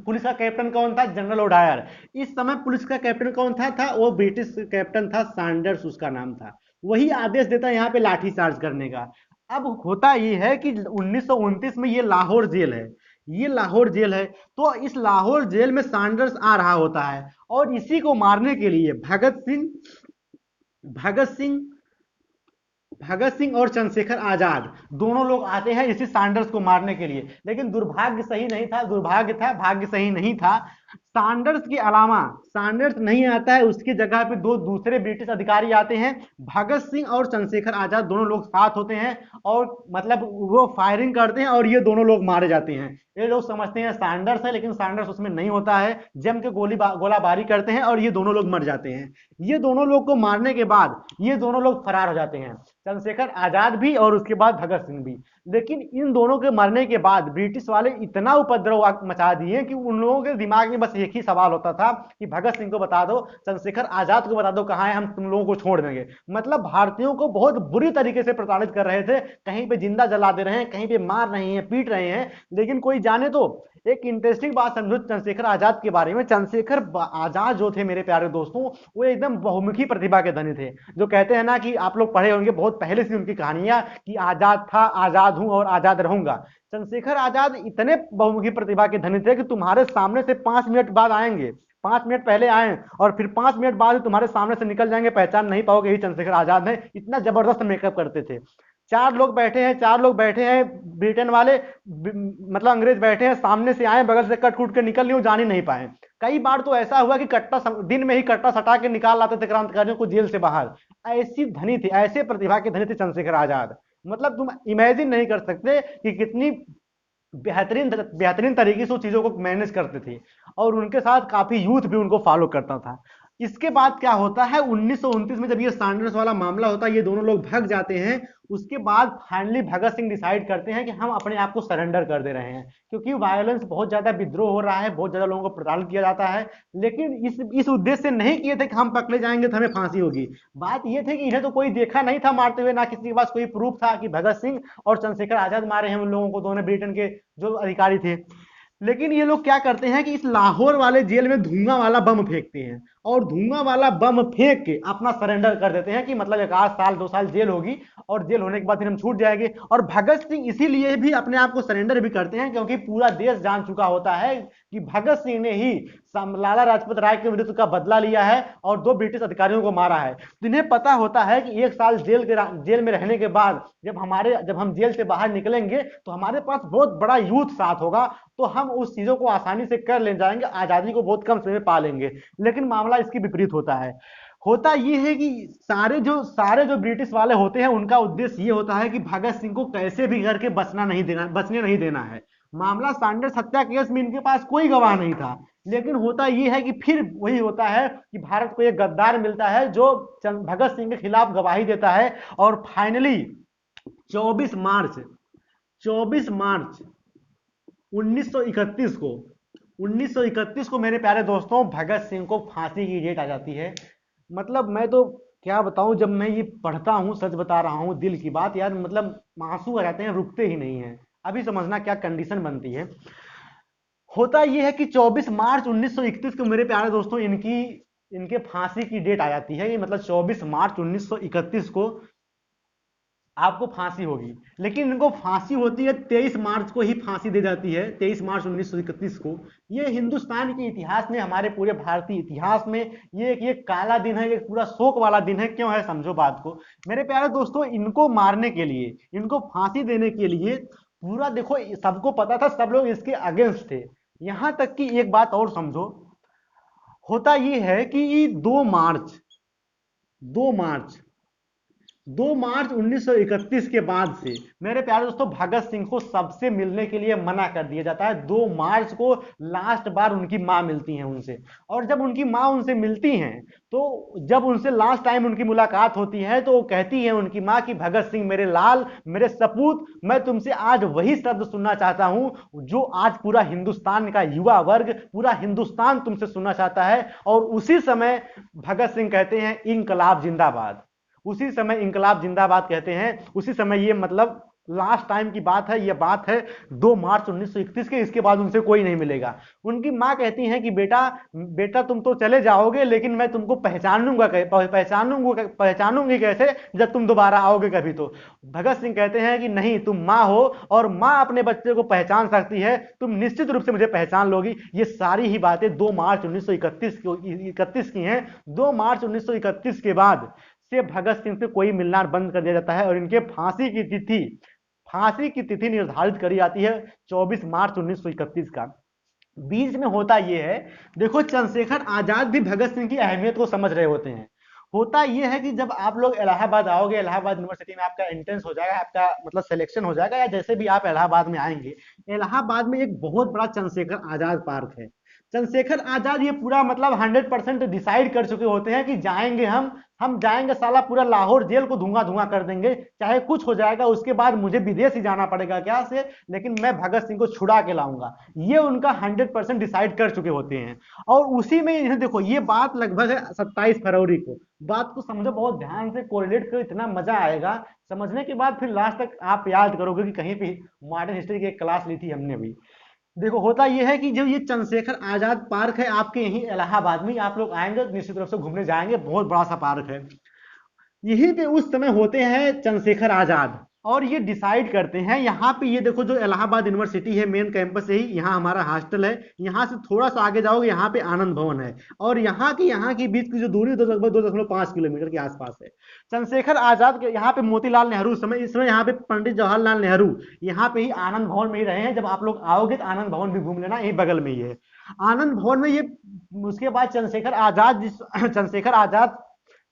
पुलिस का कैप्टन कौन था, जनरल ओडायर। इस समय पुलिस का कैप्टन कौन था वो ब्रिटिश कैप्टन था, सैंडर्स उसका नाम था। वही आदेश देता है यहाँ पे लाठीचार्ज करने का। अब होता ये है कि 1929 में ये लाहौर जेल है, ये लाहौर जेल है। तो इस लाहौर जेल में सैंडर्स आ रहा होता है और इसी को मारने के लिए भगत सिंह भगत सिंह और चंद्रशेखर आजाद दोनों लोग आते हैं इसी सैंडर्स को मारने के लिए। लेकिन दुर्भाग्य सही नहीं था, दुर्भाग्य था, भाग्य सही नहीं था। सैंडर्स के अलावा सैंडर्स नहीं आता है, उसकी जगह पे दो दूसरे ब्रिटिश अधिकारी आते हैं। भगत सिंह और चंद्रशेखर आजाद दोनों लोग साथ होते हैं और मतलब वो फायरिंग करते हैं और ये दोनों लोग मारे जाते हैं। ये लोग समझते हैं सैंडर्स है, लेकिन सैंडर्स उसमें नहीं होता है। जम के गोलाबारी करते हैं और ये दोनों लोग मर जाते हैं। ये दोनों लोग को मारने के बाद ये दोनों लोग फरार हो जाते हैं, चंद्रशेखर आजाद भी और उसके बाद भगत सिंह भी। लेकिन इन दोनों के मरने के बाद ब्रिटिश वाले इतना उपद्रव मचा दिए कि उन लोगों के दिमाग में बस एक ही सवाल होता था कि भगत सिंह को बता दो, चंद्रशेखर आजाद को बता दो कहां है, हम तुम लोगों को छोड़ देंगे। मतलब भारतीयों को बहुत बुरी तरीके से प्रताड़ित कर रहे थे, कहीं पे जिंदा जला दे रहे हैं, कहीं पे मार रहे हैं, पीट रहे हैं। लेकिन कोई जाने तो एक इंटरेस्टिंग बात समझो चंद्रशेखर आजाद के बारे में। चंद्रशेखर आजाद जो थे मेरे प्यारे दोस्तों, वो एकदम बहुमुखी प्रतिभा के धनी थे। जो कहते हैं ना कि आप लोग पढ़े होंगे बहुत पहले से उनकी कहानियां कि आजाद था, आजाद हूं और आजाद रहूंगा। चंद्रशेखर आजाद इतने बहुमुखी प्रतिभा के धनी थे कि तुम्हारे सामने से 5 मिनट बाद आएंगे, 5 मिनट पहले आए और फिर 5 मिनट बाद तुम्हारे सामने से निकल जाएंगे, पहचान नहीं पाओगे यही चंद्रशेखर आजाद है। इतना जबरदस्त मेकअप करते थे। चार लोग बैठे हैं ब्रिटेन वाले, मतलब अंग्रेज बैठे हैं, सामने से आए, बगल से कट कूट के निकल लिए, जान ही नहीं पाए। कई बार तो ऐसा हुआ कि दिन में ही कट्टा सटा के निकाल लाते थे क्रांतिकारियों को जेल से बाहर। ऐसी धनी थी, ऐसे प्रतिभा के धनी थे चंद्रशेखर आजाद। मतलब तुम इमेजिन नहीं कर सकते कि कितनी बेहतरीन बेहतरीन तरीके से वो चीजों को मैनेज करते थे और उनके साथ काफी यूथ भी उनको फॉलो करता था। इसके बाद क्या होता है 1929 में, जब ये सैंडर्स वाला मामला होता है, ये दोनों लोग भाग जाते हैं। उसके बाद फाइनली भगत सिंह डिसाइड करते हैं कि हम अपने आप को सरेंडर कर दे रहे हैं, क्योंकि वायलेंस बहुत ज्यादा विद्रोह हो रहा है, बहुत ज्यादा लोगों को प्रताड़ित किया जाता है। लेकिन इस उद्देश्य से नहीं किए थे कि हम पकड़े जाएंगे तो हमें फांसी होगी। बात यह थी कि इन्हें तो कोई देखा नहीं था मारते हुए, ना किसी के पास कोई प्रूफ था कि भगत सिंह और चंद्रशेखर आजाद मारे हैं उन लोगों को, दोनों ब्रिटेन के जो अधिकारी थे। लेकिन ये लोग क्या करते हैं कि इस लाहौर वाले जेल में धुआं वाला बम फेंकते हैं और धुआं वाला बम फेंक के अपना सरेंडर कर देते हैं कि मतलब 1 साल 2 साल जेल होगी और जेल होने के बाद फिर हम छूट जाएंगे। और भगत सिंह इसीलिए भी अपने आप को सरेंडर भी करते हैं क्योंकि पूरा देश जान चुका होता है कि भगत सिंह ने ही लाला लाजपत राय के विरुद्ध का बदला लिया है और 2 ब्रिटिश अधिकारियों को मारा है। तो इन्हें पता होता है कि 1 साल जेल में रहने के बाद जब हम जेल से बाहर निकलेंगे तो हमारे पास बहुत बड़ा यूथ साथ होगा, तो हम उस चीजों को आसानी से कर ले जाएंगे, आजादी को बहुत कम समय में पा लेंगे। लेकिन मामला इसके विपरीत होता है। होता यह है कि सारे जो ब्रिटिश वाले होते हैं उनका उद्देश्य ये होता है कि भगत सिंह को कैसे भी करके बचने नहीं देना है। मामला सैंडर्स हत्या केस में इनके पास कोई गवाह नहीं था। लेकिन होता यह है कि फिर वही होता है कि भारत को एक गद्दार मिलता है जो भगत सिंह के खिलाफ गवाही देता है और फाइनली 24 मार्च 1931 को मेरे प्यारे दोस्तों भगत सिंह को फांसी की डेट आ जाती है। मतलब मैं तो क्या बताऊं, जब मैं ये पढ़ता हूं, सच बता रहा हूं, दिल की बात यार, मतलब आंसू आ जाते हैं, रुकते ही नहीं है। अभी समझना क्या कंडीशन बनती है। होता यह है कि 24 मार्च 1931 को मेरे प्यारे दोस्तों इनके फांसी की डेट आ जाती है। मतलब 24 मार्च 1931 को आपको फांसी होगी। लेकिन इनको फांसी होती है 23 मार्च को ही फांसी दे जाती है, 23 मार्च 1931 को। ये हिंदुस्तान के इतिहास में, हमारे पूरे भारतीय इतिहास में ये काला दिन है, ये पूरा शोक वाला दिन है। क्यों है, समझो बात को मेरे प्यारे दोस्तों। इनको मारने के लिए, इनको फांसी देने के लिए पूरा देखो सबको पता था, सब लोग इसके अगेंस्ट थे। यहां तक कि एक बात और समझो, होता ये है कि 2 मार्च 2 मार्च 1931 के बाद से मेरे प्यारे दोस्तों भगत सिंह को सबसे मिलने के लिए मना कर दिया जाता है। 2 मार्च को लास्ट बार उनकी मां मिलती हैं उनसे, और जब उनकी मां उनसे मिलती हैं तो जब उनसे लास्ट टाइम उनकी मुलाकात होती है तो वो कहती है उनकी मां कि भगत सिंह मेरे लाल, मेरे सपूत, मैं तुमसे आज वही शब्द सुनना चाहता हूं जो आज पूरा हिंदुस्तान का युवा वर्ग, पूरा हिंदुस्तान तुमसे सुनना चाहता है। और उसी समय भगत सिंह कहते हैं इंकलाब जिंदाबाद। उसी समय इंकलाब जिंदाबाद कहते हैं, उसी समय। ये मतलब लास्ट टाइम की बात है, ये बात है 2 मार्च 1931 के। इसके बाद उनसे कोई नहीं मिलेगा। उनकी मां कहती हैं कि बेटा बेटा तुम तो चले जाओगे, लेकिन मैं तुमको पहचानूंगी कैसे जब तुम दोबारा आओगे कभी तो। भगत सिंह कहते हैं कि नहीं, तुम मां हो और मां अपने बच्चे को पहचान सकती है, तुम निश्चित रूप से मुझे पहचान लोगी। ये सारी ही बातें 2 मार्च 1931 की हैं। 2 मार्च 1931 के बाद से भगत सिंह से कोई मिलना बंद कर दिया जाता है और इनके फांसी की तिथि निर्धारित करी जाती है 24 मार्च 1931 का। बीच में होता यह है, देखो चंद्रशेखर आजाद भी भगत सिंह की अहमियत को समझ रहे होते हैं। होता यह है कि जब आप लोग इलाहाबाद आओगे, इलाहाबाद यूनिवर्सिटी में आपका एंट्रेंस हो जाएगा, आपका मतलब सिलेक्शन हो जाएगा, या जैसे भी आप इलाहाबाद में आएंगे, इलाहाबाद में एक बहुत बड़ा चंद्रशेखर आजाद पार्क है। चंद्रशेखर आजाद ये पूरा मतलब 100% डिसाइड कर चुके होते हैं कि जाएंगे हम जाएंगे, साला पूरा लाहौर जेल को धुआं धुआं कर देंगे, चाहे कुछ हो जाएगा, उसके बाद मुझे विदेश ही जाना पड़ेगा क्या से, लेकिन मैं भगत सिंह को छुड़ा के लाऊंगा। ये उनका 100% डिसाइड कर चुके होते हैं। और उसी में देखो, ये बात लगभग है 27 फरवरी को। बात को समझो बहुत ध्यान से, कोरिलेट करो, इतना मजा आएगा समझने के बाद, फिर लास्ट तक आप याद करोगे कि कहीं भी मॉडर्न हिस्ट्री की एक क्लास ली थी हमने भी। देखो होता यह है कि जो ये चंद्रशेखर आजाद पार्क है आपके यहीं इलाहाबाद में, आप लोग आएंगे तो निश्चित रूप से घूमने जाएंगे, बहुत बड़ा सा पार्क है। यहीं पे उस समय होते हैं चंद्रशेखर आजाद, और ये डिसाइड करते हैं। यहाँ पे ये देखो जो इलाहाबाद यूनिवर्सिटी है, मेन कैंपस है ही, यहाँ हमारा हॉस्टल है। यहाँ से थोड़ा सा आगे जाओगे, यहाँ पे आनंद भवन है, और यहाँ की बीच की जो दूरी लगभग 2.5 किलोमीटर के आसपास है। चंद्रशेखर आजाद के यहाँ पे मोतीलाल नेहरू इस समय यहाँ पे पंडित जवाहरलाल नेहरू यहाँ पे ही आनंद भवन में ही रहे हैं। जब आप लोग आओगे तो आनंद भवन भी घूम लेना, यही बगल में ही है आनंद भवन में ये। उसके बाद चंद्रशेखर आजाद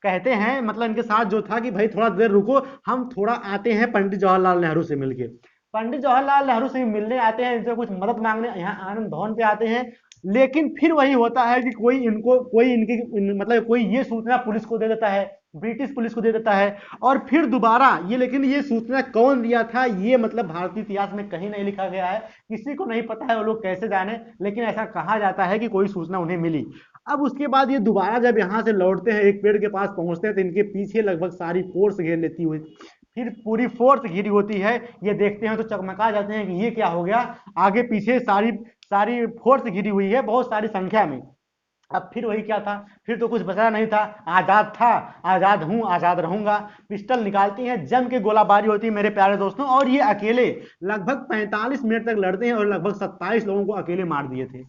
कहते हैं, मतलब इनके साथ जो था कि भाई थोड़ा देर रुको, हम थोड़ा आते हैं पंडित जवाहरलाल नेहरू से मिलके। पंडित जवाहरलाल नेहरू से मिलने आते हैं, इनसे कुछ मदद मांगने यहाँ आनंद भवन पे आते हैं। लेकिन फिर वही होता है कि मतलब कोई ये सूचना पुलिस को दे देता है, ब्रिटिश पुलिस को दे देता है। और फिर दोबारा लेकिन ये सूचना कौन दिया था, ये मतलब भारतीय इतिहास में कहीं नहीं लिखा गया है, किसी को नहीं पता है, वो लोग कैसे जाने, लेकिन ऐसा कहा जाता है कि कोई सूचना उन्हें मिली। अब उसके बाद ये दोबारा जब यहाँ से लौटते हैं, एक पेड़ के पास पहुंचते हैं, तो इनके पीछे लगभग सारी फोर्स घेर लेती हुई, फिर पूरी फोर्स घिरी होती है। ये देखते हैं तो चकमका जाते हैं कि ये क्या हो गया, आगे पीछे सारी सारी फोर्स घिरी हुई है बहुत सारी संख्या में। अब फिर वही क्या था, फिर तो कुछ बचा नहीं था, आजाद था, आजाद हूं, आजाद रहूंगा। पिस्टल निकालती हैं, जम के गोलाबारी होती है मेरे प्यारे दोस्तों, और ये अकेले लगभग 45 मिनट तक लड़ते हैं और लगभग 27 लोगों को अकेले मार दिए थे।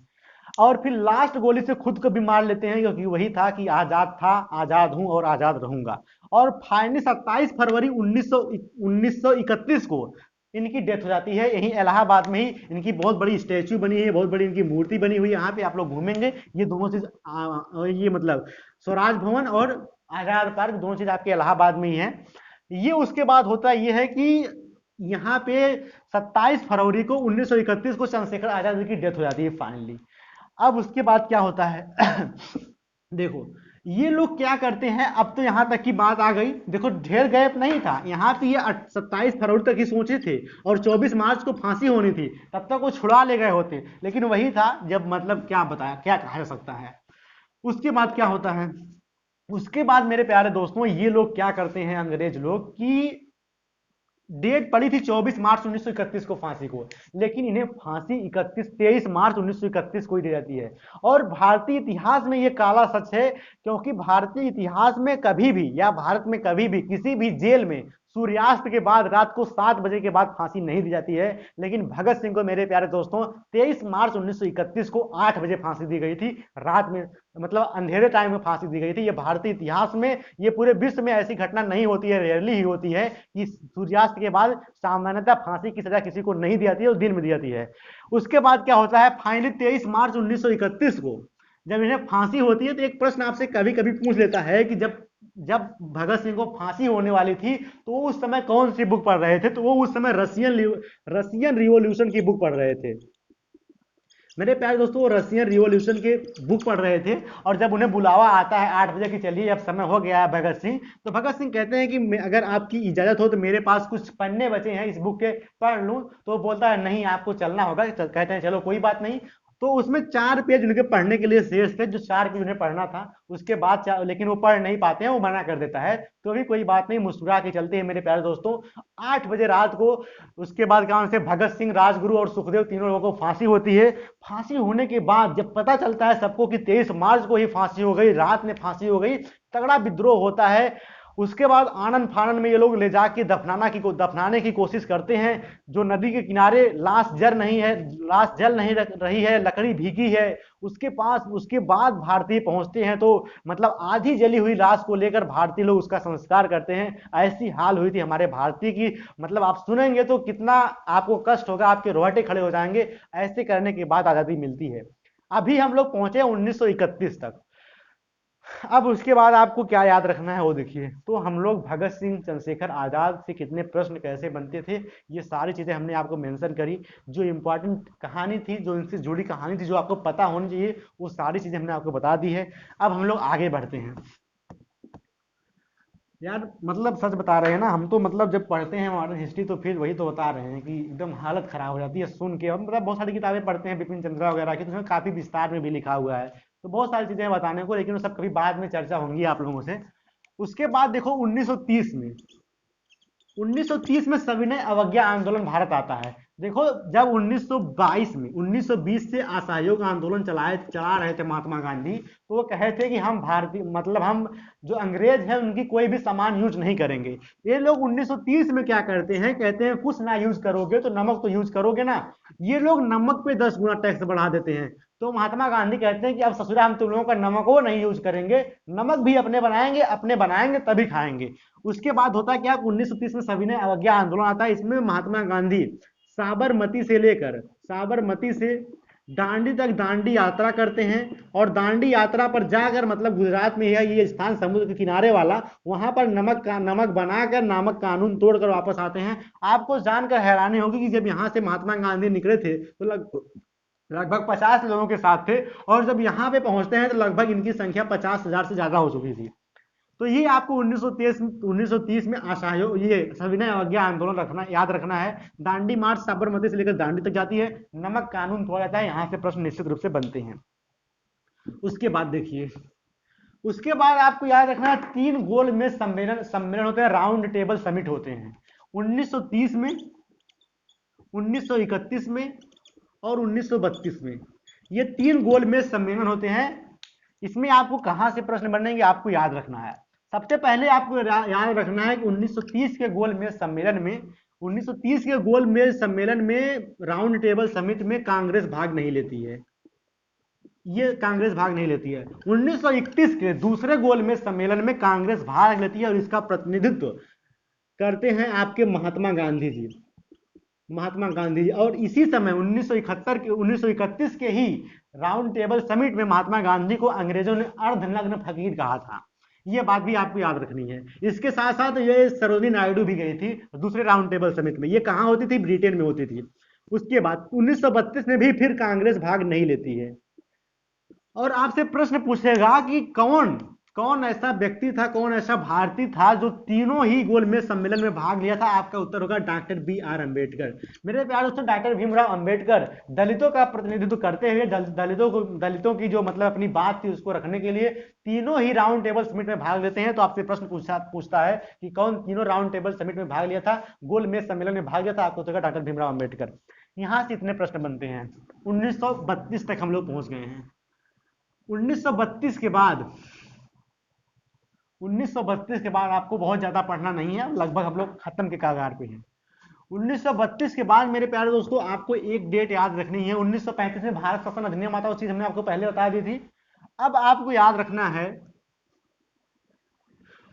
और फिर लास्ट गोली से खुद को भी मार लेते हैं, क्योंकि वही था कि आजाद था, आजाद हूं और आजाद रहूंगा। और फाइनली 27 फरवरी 1931 को इनकी डेथ हो जाती है। यहीं इलाहाबाद में ही इनकी बहुत बड़ी स्टैच्यू बनी है, बहुत बड़ी इनकी मूर्ति बनी हुई है। यहाँ पे आप लोग घूमेंगे, ये दोनों चीज ये मतलब स्वराज भवन और आजाद पार्क, दोनों चीज आपके इलाहाबाद में ही है। ये उसके बाद होता ये है कि यहाँ पे 27 फरवरी को 1931 को चंद्रशेखर आजाद की डेथ हो जाती है फाइनली। अब उसके बाद क्या होता है देखो ये लोग क्या करते हैं, अब तो यहां तक की बात आ गई। देखो ढेर गैप नहीं था, यहाँ पे ये 27 फरवरी तक ही सोचे थे और 24 मार्च को फांसी होनी थी, तब तक वो छुड़ा ले गए होते। लेकिन वही था जब मतलब क्या बताया, क्या कहा जा सकता है। उसके बाद क्या होता है, उसके बाद मेरे प्यारे दोस्तों ये लोग क्या करते हैं, अंग्रेज लोग की डेट पड़ी थी 24 मार्च 1931 को फांसी को, लेकिन इन्हें फांसी 23 मार्च 1931 को ही दी जाती है। और भारतीय इतिहास में यह काला सच है, क्योंकि भारतीय इतिहास में कभी भी या भारत में कभी भी किसी भी जेल में सूर्यास्त के बाद रात को 7 बजे के बाद फांसी नहीं दी जाती है। लेकिन भगत सिंह को मेरे प्यारे दोस्तों 23 मार्च 1931 को 8 बजे फांसी दी गई थी, रात में, मतलब अंधेरे टाइम में फांसी दी गई थी। ये भारतीय इतिहास में, ये पूरे विश्व में ऐसी घटना नहीं होती है, रेयरली ही होती है कि सूर्यास्त के बाद सामान्यतः फांसी की सजा किसी को नहीं दी जाती है और दिन में दी जाती है। उसके बाद क्या होता है, फाइनली 23 मार्च 1931 को जब इन्हें फांसी होती है, तो एक प्रश्न आपसे कभी कभी पूछ लेता है कि जब जब भगत सिंह को फांसी होने वाली थी तो वो उस समय कौन सी बुक पढ़ रहे थे, तो वो उस समय रशियन रिवॉल्यूशन की बुक पढ़ रहे थे। मेरे प्यारे दोस्तों, वो रशियन रिवॉल्यूशन के बुक पढ़ रहे थे, और जब उन्हें बुलावा आता है 8 बजे की, चलिए अब समय हो गया है भगत सिंह, तो भगत सिंह कहते हैं कि अगर आपकी इजाजत हो तो मेरे पास कुछ पन्ने बचे हैं इस बुक के, पढ़ लूं। तो बोलता है नहीं, आपको चलना होगा। कहते हैं चलो कोई बात नहीं। तो उसमें 4 पेज उनके पढ़ने के लिए शेष थे, जो 4 पेज उन्हें पढ़ना था। उसके बाद लेकिन वो पढ़ नहीं पाते हैं, वो मना कर देता है। तो भी कोई बात नहीं, मुस्कुरा के चलते हैं मेरे प्यारे दोस्तों। 8 बजे रात को उसके बाद क्या से भगत सिंह, राजगुरु और सुखदेव तीनों लोगों को फांसी होती है। फांसी होने के बाद जब पता चलता है सबको कि 23 मार्च को ही फांसी हो गई, रात में फांसी हो गई, तगड़ा विद्रोह होता है। उसके बाद आनंद फानन में ये लोग ले जाके दफनाने की कोशिश करते हैं। जो नदी के किनारे लाश जल नहीं रही है, लकड़ी भीगी है, उसके बाद भारतीय पहुंचते हैं, तो मतलब आधी जली हुई लाश को लेकर भारतीय लोग उसका संस्कार करते हैं। ऐसी हाल हुई थी हमारे भारतीय की, मतलब आप सुनेंगे तो कितना आपको कष्ट होगा, आपके रोहटे खड़े हो जाएंगे। ऐसे करने के बाद आजादी मिलती है। अभी हम लोग पहुंचे 1931 तक। अब उसके बाद आपको क्या याद रखना है वो देखिए। तो हम लोग भगत सिंह, चंद्रशेखर आजाद से कितने प्रश्न कैसे बनते थे, ये सारी चीजें हमने आपको मेंशन करी। जो इंपॉर्टेंट कहानी थी, जो इनसे जुड़ी कहानी थी, जो आपको पता होनी चाहिए, वो सारी चीजें हमने आपको बता दी है। अब हम लोग आगे बढ़ते हैं। यार मतलब सच बता रहे हैं ना हम, तो मतलब जब पढ़ते हैं मॉडर्न हिस्ट्री तो फिर वही तो बता रहे हैं कि एकदम हालत खराब हो जाती है सुन के। हम मतलब बहुत सारी किताबें पढ़ते हैं बिपिन चंद्रा वगैरह की, तो उसमें काफी विस्तार में भी लिखा हुआ है, तो बहुत सारी चीजें हैं बताने को, लेकिन वो सब कभी बाद में चर्चा होंगी आप लोगों से। उसके बाद देखो 1930 में सविनय अवज्ञा आंदोलन भारत आता है। देखो जब 1920 से असहयोग आंदोलन चला रहे थे महात्मा गांधी, तो वो कहे थे कि हम भारतीय, मतलब हम जो अंग्रेज हैं उनकी कोई भी सामान यूज नहीं करेंगे। ये लोग 1930 में क्या करते हैं, कहते हैं कुछ ना यूज करोगे तो नमक तो यूज करोगे ना। ये लोग नमक पे 10 गुना टैक्स बढ़ा देते हैं। तो महात्मा गांधी कहते हैं कि अब ससुरा हम तुम लोगों का नमक वो नहीं यूज करेंगे, नमक भी अपने बनाएंगे तभी खाएंगे। उसके बाद होता क्या, 1930 में सविनय अवज्ञा आंदोलन आता है। इसमें महात्मा गांधी साबरमती से दांडी तक दांडी यात्रा करते हैं, और दांडी यात्रा पर जाकर, मतलब गुजरात में है ये स्थान समुद्र के किनारे वाला, वहां पर नमक बनाकर, नामक कानून तोड़कर वापस आते हैं। आपको जानकर हैरानी होगी कि जब यहां से महात्मा गांधी निकले थे तो लगभग 50 लोगों के साथ थे, और जब यहाँ पे पहुंचते हैं तो लगभग इनकी संख्या 50,000 से ज्यादा हो चुकी थी। तो ये आपको 1930 में असहयोग, ये सविनय अवज्ञा आंदोलन याद रखना है। दांडी मार्च साबरमती से लेकर दांडी तक जाती है, नमक कानून तोड़ा जाता है, यहां से प्रश्न निश्चित रूप से बनते हैं। उसके बाद देखिए, उसके बाद आपको याद रखना है 3 गोल में सम्मेलन होते हैं, राउंड टेबल समिट होते हैं 1930 में, 1931 में और 1932 में। ये 3 गोल में सम्मेलन होते हैं। इसमें आपको कहां से प्रश्न बनेंगे आपको याद रखना है। सबसे पहले आपको याद रखना है कि 1930 के गोल मेज सम्मेलन में, 1930 के गोल मेज सम्मेलन में राउंड टेबल समिट में कांग्रेस भाग नहीं लेती है। ये कांग्रेस भाग नहीं लेती है। 1931 के दूसरे गोल मेज सम्मेलन में कांग्रेस भाग लेती है, और इसका प्रतिनिधित्व करते हैं आपके महात्मा गांधी जी। और इसी समय 1931 के ही राउंड टेबल समिट में महात्मा गांधी को अंग्रेजों ने अर्धनग्न फकीर कहा था। ये बात भी आपको याद रखनी है। इसके साथ साथ ये सरोजिनी नायडू भी गई थी दूसरे राउंड टेबल समिट में। ये कहां होती थी, ब्रिटेन में होती थी। उसके बाद 1932 में भी फिर कांग्रेस भाग नहीं लेती है। और आपसे प्रश्न पूछेगा कि कौन ऐसा व्यक्ति था, कौन ऐसा भारतीय था जो तीनों ही गोल मेज सम्मेलन में भाग लिया था। आपका उत्तर होगा डॉक्टर B.R. अम्बेडकर। मेरे प्यारे दोस्तों, डॉक्टर भीमराव अम्बेडकर दलितों का प्रतिनिधित्व करते हुए, दलितों की जो मतलब अपनी बात थी उसको रखने के लिए तीनों ही राउंड टेबल समिट में भाग लेते हैं। तो आपसे प्रश्न पूछता है कि कौन तीनों राउंड टेबल समिट में भाग लिया था, गोल मेज सम्मेलन में भाग लिया था। आपको उत्तर होगा डॉक्टर भीमराव अम्बेडकर। यहां से इतने प्रश्न बनते हैं। 1932 तक हम लोग पहुंच गए हैं। 1932 के बाद 1932 के बाद आपको बहुत ज्यादा पढ़ना नहीं है, लगभग हम लोग खत्म के कगार पे हैं। 1932 के बाद मेरे प्यारे दोस्तों आपको एक डेट याद रखनी है, 1935 में भारत शासन अधिनियम आता है, वो चीज हमने आपको पहले बता दी थी। अब आपको याद रखना है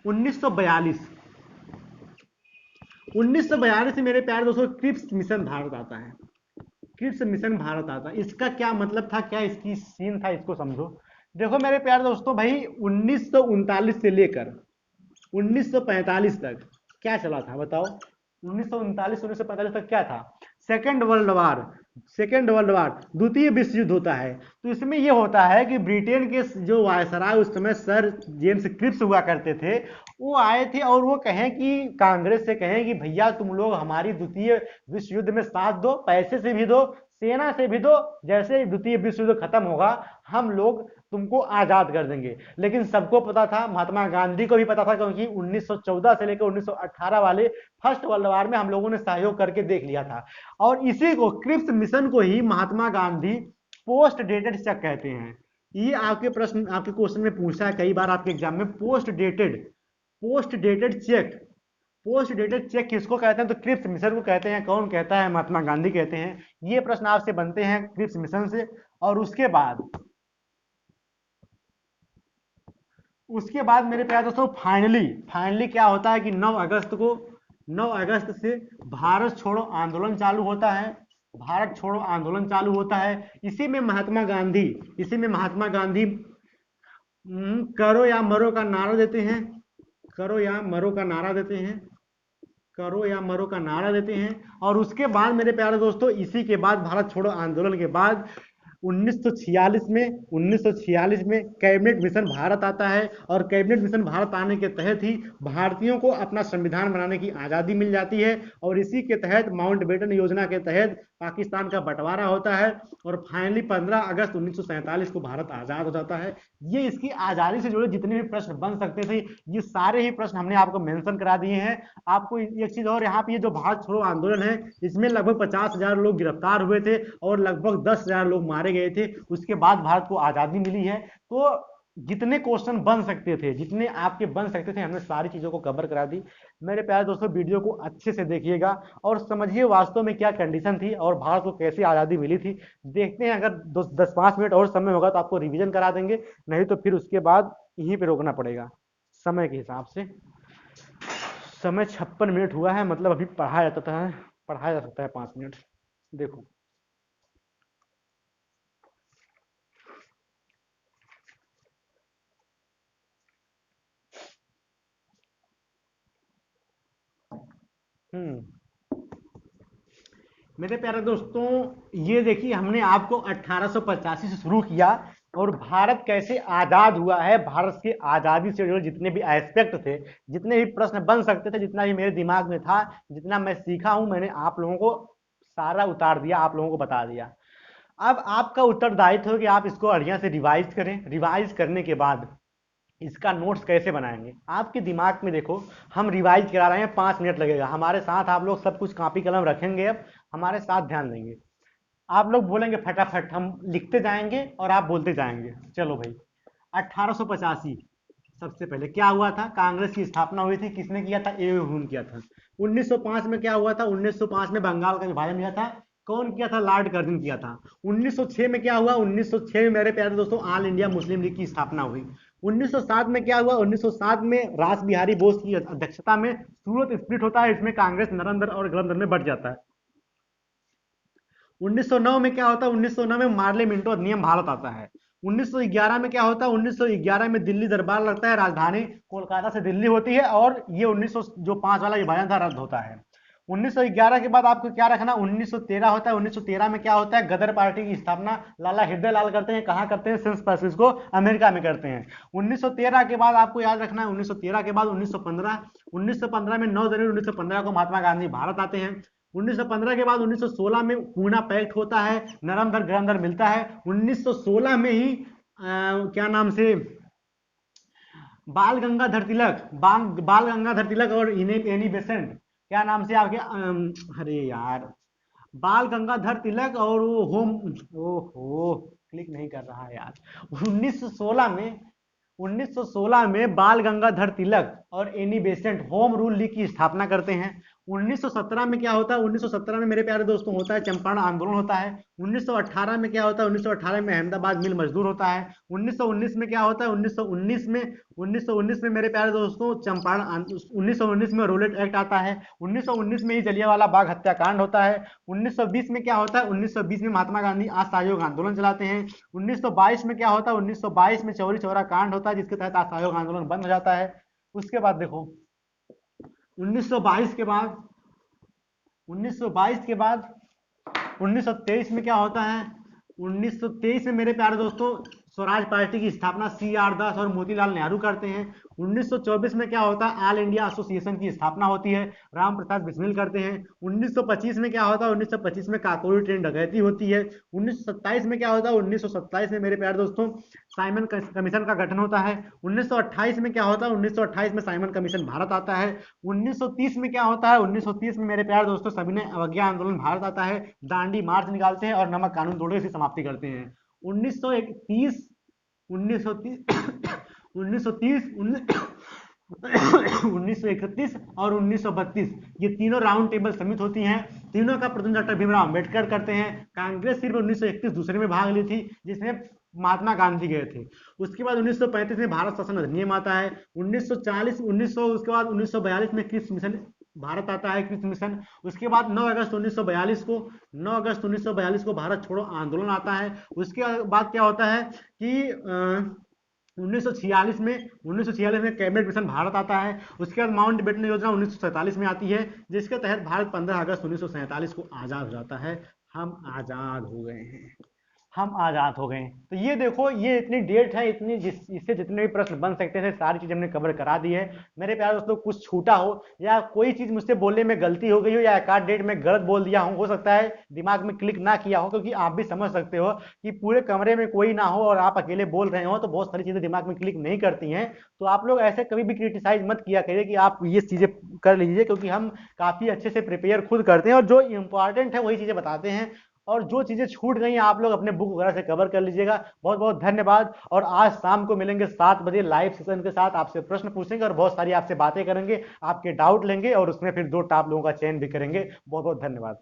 1942। 1942 से मेरे प्यारे दोस्तों क्रिप्स मिशन भारत आता है। क्रिप्स मिशन भारत आता है, इसका क्या मतलब था, क्या इसकी सीन था, इसको समझो। देखो मेरे प्यारे दोस्तों, भाई 1939 से लेकर 1945 तक क्या चला था बताओ। 1939 1945 तक क्या था? Second world war. Second world war, द्वितीय विश्व युद्ध होता है। तो इसमें यह होता है कि ब्रिटेन के जो वायसराय उस समय सर जेम्स क्रिप्स हुआ करते थे, वो आए थे और वो कहें कि कांग्रेस से कहें कि भैया तुम लोग हमारी द्वितीय विश्व युद्ध में साथ दो, पैसे से भी दो, सेना से भी दो, जैसे द्वितीय विश्व युद्ध खत्म होगा हम लोग तुमको आजाद कर देंगे। लेकिन सबको पता था, महात्मा गांधी को भी पता था, क्योंकि 1914 से लेकर 1918 वाले फर्स्ट वर्ल्ड वार में हम लोगों ने सहयोग करके देख लिया था। और इसी को क्रिप्स मिशन को ही Mahatma Gandhi post dated cheque कहते हैं। ये आपके प्रश्न, आपके क्वेश्चन में पूछा है कई बार आपके एग्जाम में, post dated cheque. Post dated cheque किसको कहते हैं? तो क्रिप्स मिशन को कहते हैं। कौन कहता है? महात्मा गांधी कहते हैं। ये प्रश्न आपसे बनते हैं क्रिप्स मिशन से। और उसके बाद मेरे प्यारे दोस्तों फाइनली क्या होता है कि 9 अगस्त से भारत छोड़ो आंदोलन चालू होता है। भारत छोड़ो आंदोलन चालू होता है। इसी में महात्मा गांधी करो या मरो का नारा देते हैं। करो या मरो का नारा देते हैं। करो या मरो का नारा देते हैं। और उसके बाद मेरे प्यारे दोस्तों, इसी के बाद भारत छोड़ो आंदोलन के बाद 1946 में कैबिनेट मिशन भारत आता है। और कैबिनेट मिशन भारत आने के तहत ही भारतीयों को अपना संविधान बनाने की आज़ादी मिल जाती है। और इसी के तहत माउंटबेटन योजना के तहत पाकिस्तान का बंटवारा होता है। और फाइनली 15 अगस्त 1947 को भारत आज़ाद हो जाता है। ये इसकी आज़ादी से जुड़े जितने भी प्रश्न बन सकते थे, ये सारे ही प्रश्न हमने आपको मेंशन करा दिए हैं। आपको एक चीज और, यहाँ पे ये जो भारत छोड़ो आंदोलन है, इसमें लगभग 50,000 लोग गिरफ्तार हुए थे और लगभग 10,000 लोग मारे गए थे। उसके बाद भारत को आजादी मिली है। तो जितने क्वेश्चन बन सकते थे, जितने आपके बन सकते थे, हमने सारी चीजों को कवर करा दी। मेरे प्यारे दोस्तों, वीडियो को अच्छे से देखिएगा और समझिए वास्तव में क्या कंडीशन थी और भारत को कैसे आजादी मिली थी। देखते हैं, अगर 10-5 मिनट और समय होगा तो आपको रिवीजन करा देंगे, नहीं तो फिर उसके बाद यहीं पे रोकना पड़ेगा समय के हिसाब से। समय 56 मिनट हुआ है, मतलब अभी पढ़ाया जा सकता है 5 मिनट। देखो मेरे प्यारे दोस्तों, ये देखिए हमने आपको 1885 से शुरू किया और भारत कैसे आजाद हुआ है। भारत की आजादी से जुड़े जितने भी एस्पेक्ट थे, जितने भी प्रश्न बन सकते थे, जितना भी मेरे दिमाग में था, जितना मैं सीखा हूं, मैंने आप लोगों को सारा उतार दिया, आप लोगों को बता दिया। अब आपका उत्तरदायित्व है कि आप इसको बढ़िया से रिवाइज करें। रिवाइज करने के बाद इसका नोट्स कैसे बनाएंगे आपके दिमाग में, देखो हम रिवाइज करा रहे हैं, 5 मिनट लगेगा। हमारे साथ आप लोग सब कुछ कॉपी कलम रखेंगे, अब हमारे साथ ध्यान देंगे। आप लोग बोलेंगे फटाफट, हम लिखते जाएंगे और आप बोलते जाएंगे। चलो भाई, 1885 सबसे पहले क्या हुआ था? कांग्रेस की स्थापना हुई थी। किसने किया था? ए ह्यूम किया था। 1905 में क्या हुआ था? 1905 में बंगाल का विभाजन हुआ था। कौन किया था? लॉर्ड कर्जन किया था। 1906 में क्या हुआ? 1906 में मेरे प्यारे दोस्तों ऑल इंडिया मुस्लिम लीग की स्थापना हुई। 1907 में क्या हुआ? 1907 में रास बिहारी बोस की अध्यक्षता में सूरत स्प्लिट होता है। इसमें कांग्रेस नरम दल और गरम दल में बट जाता है। 1909 में क्या होता है? 1909 में मार्ले मिंटो अधिनियम भारत आता है। 1911 में क्या होता है? 1911 में दिल्ली दरबार लगता है, राजधानी कोलकाता से दिल्ली होती है और ये 1900 जो 5 वाला विभाजन था रद्द होता है। 1911 के बाद आपको क्या रखना? 1913 होता है। 1913 में क्या होता है? गदर पार्टी की स्थापना लाला हृदय लाल करते हैं। कहां करते हैं? सैन फ्रांसिस्को अमेरिका में करते हैं। 1913 के बाद आपको याद रखना है, 1913 के बाद 1915 में 9 जनवरी 1915 को महात्मा गांधी भारत आते हैं। 1915 के बाद 1916 में पूना पैक्ट होता है, नरम दर गरम दर मिलता है। 1916 में ही क्या नाम से बाल गंगाधर तिलक और एनी बेसेंट, क्या नाम से आपके अरे यार, बाल गंगाधर तिलक और वो होम, ओहो क्लिक नहीं कर रहा है यार। 1916 में 1916 में बाल गंगाधर तिलक और Annie Besant home rule league की स्थापना करते हैं। 1917 में क्या होता है, 1917 में मेरे प्यारे दोस्तों होता है चंपारण आंदोलन होता है। 1918 में क्या होता है, 1918 में अहमदाबाद मिल मजदूर होता है। 1919 में क्या होता है, 1919 में मेरे प्यारे दोस्तों चंपारण 1919 में रोलेट एक्ट आता है। 1919 में ही जलियांवाला बाग हत्याकांड होता है। 1920 में क्या होता है, 1920 में महात्मा गांधी असहयोग आंदोलन चलाते हैं। 1922 में क्या होता है, 1922 में चौरी चौरा कांड होता है जिसके तहत असहयोग आंदोलन बंद हो जाता है। उसके बाद देखो 1922 के बाद 1922 के बाद 1923 में क्या होता है, 1923 में मेरे प्यारे दोस्तों स्वराज पार्टी की स्थापना सी आर दास और मोतीलाल नेहरू करते हैं। 1924 में क्या होता है, ऑल इंडिया एसोसिएशन की स्थापना होती है, राम प्रसाद बिस्मिल करते हैं। 1925 में क्या होता है, 1925 में काकोरी ट्रेन डकैती होती है। 1927 में क्या होता है, 1927 में मेरे प्यारे दोस्तों साइमन कमीशन का गठन होता है। 1928 में क्या होता है, 1928 में साइमन कमीशन भारत आता है। 1930 में क्या होता है, 1930 में मेरे प्यारे दोस्तों सविनय अवज्ञा आंदोलन भारत आता है, दांडी मार्च निकालते हैं और नमक कानून तोड़ने की समाप्ति करते हैं। 1930 1930 1930 1931 और 1932 ये तीनों राउंड टेबल समिट होती हैं। तीनों का प्रतिनिधित्व डॉक्टर भीमराव अंबेडकर करते हैं। कांग्रेस सिर्फ 1931 दूसरे में भाग ली थी जिसमें महात्मा गांधी गए थे। उसके बाद 1935 में भारत शासन अधिनियम आता है। 1940 1900 उसके बाद 1942 में क्रिप्स मिशन भारत आता है, क्रिप्स मिशन। उसके बाद 9 अगस्त 1942 को भारत छोड़ो आंदोलन आता है। उसके बाद क्या होता है कि 1946 में कैबिनेट मिशन भारत आता है। उसके बाद माउंट बेटन योजना 1947 में आती है जिसके तहत भारत 15 अगस्त 1947 को आजाद हो जाता है। हम आजाद हो गए हैं, हम आजाद हो गए। तो ये देखो ये इतनी डेट है, इतनी इससे जितने भी प्रश्न बन सकते थे सारी चीज हमने कवर करा दी है। मेरे प्यारे दोस्तों कुछ छूटा हो या कोई चीज मुझसे बोलने में गलती हो गई हो या एक आध डेट में गलत बोल दिया हो सकता है दिमाग में क्लिक ना किया हो, क्योंकि आप भी समझ सकते हो कि पूरे कमरे में कोई ना हो और आप अकेले बोल रहे हो तो बहुत सारी चीजें दिमाग में क्लिक नहीं करती हैं। तो आप लोग ऐसे कभी भी क्रिटिसाइज मत किया करिए कि आप ये चीजें कर लीजिए, क्योंकि हम काफी अच्छे से प्रिपेयर खुद करते हैं और जो इंपॉर्टेंट है वही चीजें बताते हैं। और जो चीजें छूट गई हैं आप लोग अपने बुक वगैरह से कवर कर लीजिएगा। बहुत बहुत धन्यवाद। और आज शाम को मिलेंगे 7 बजे लाइव सेशन के साथ, आपसे प्रश्न पूछेंगे और बहुत सारी आपसे बातें करेंगे, आपके डाउट लेंगे और उसमें फिर 2 टॉप लोगों का चयन भी करेंगे। बहुत बहुत धन्यवाद।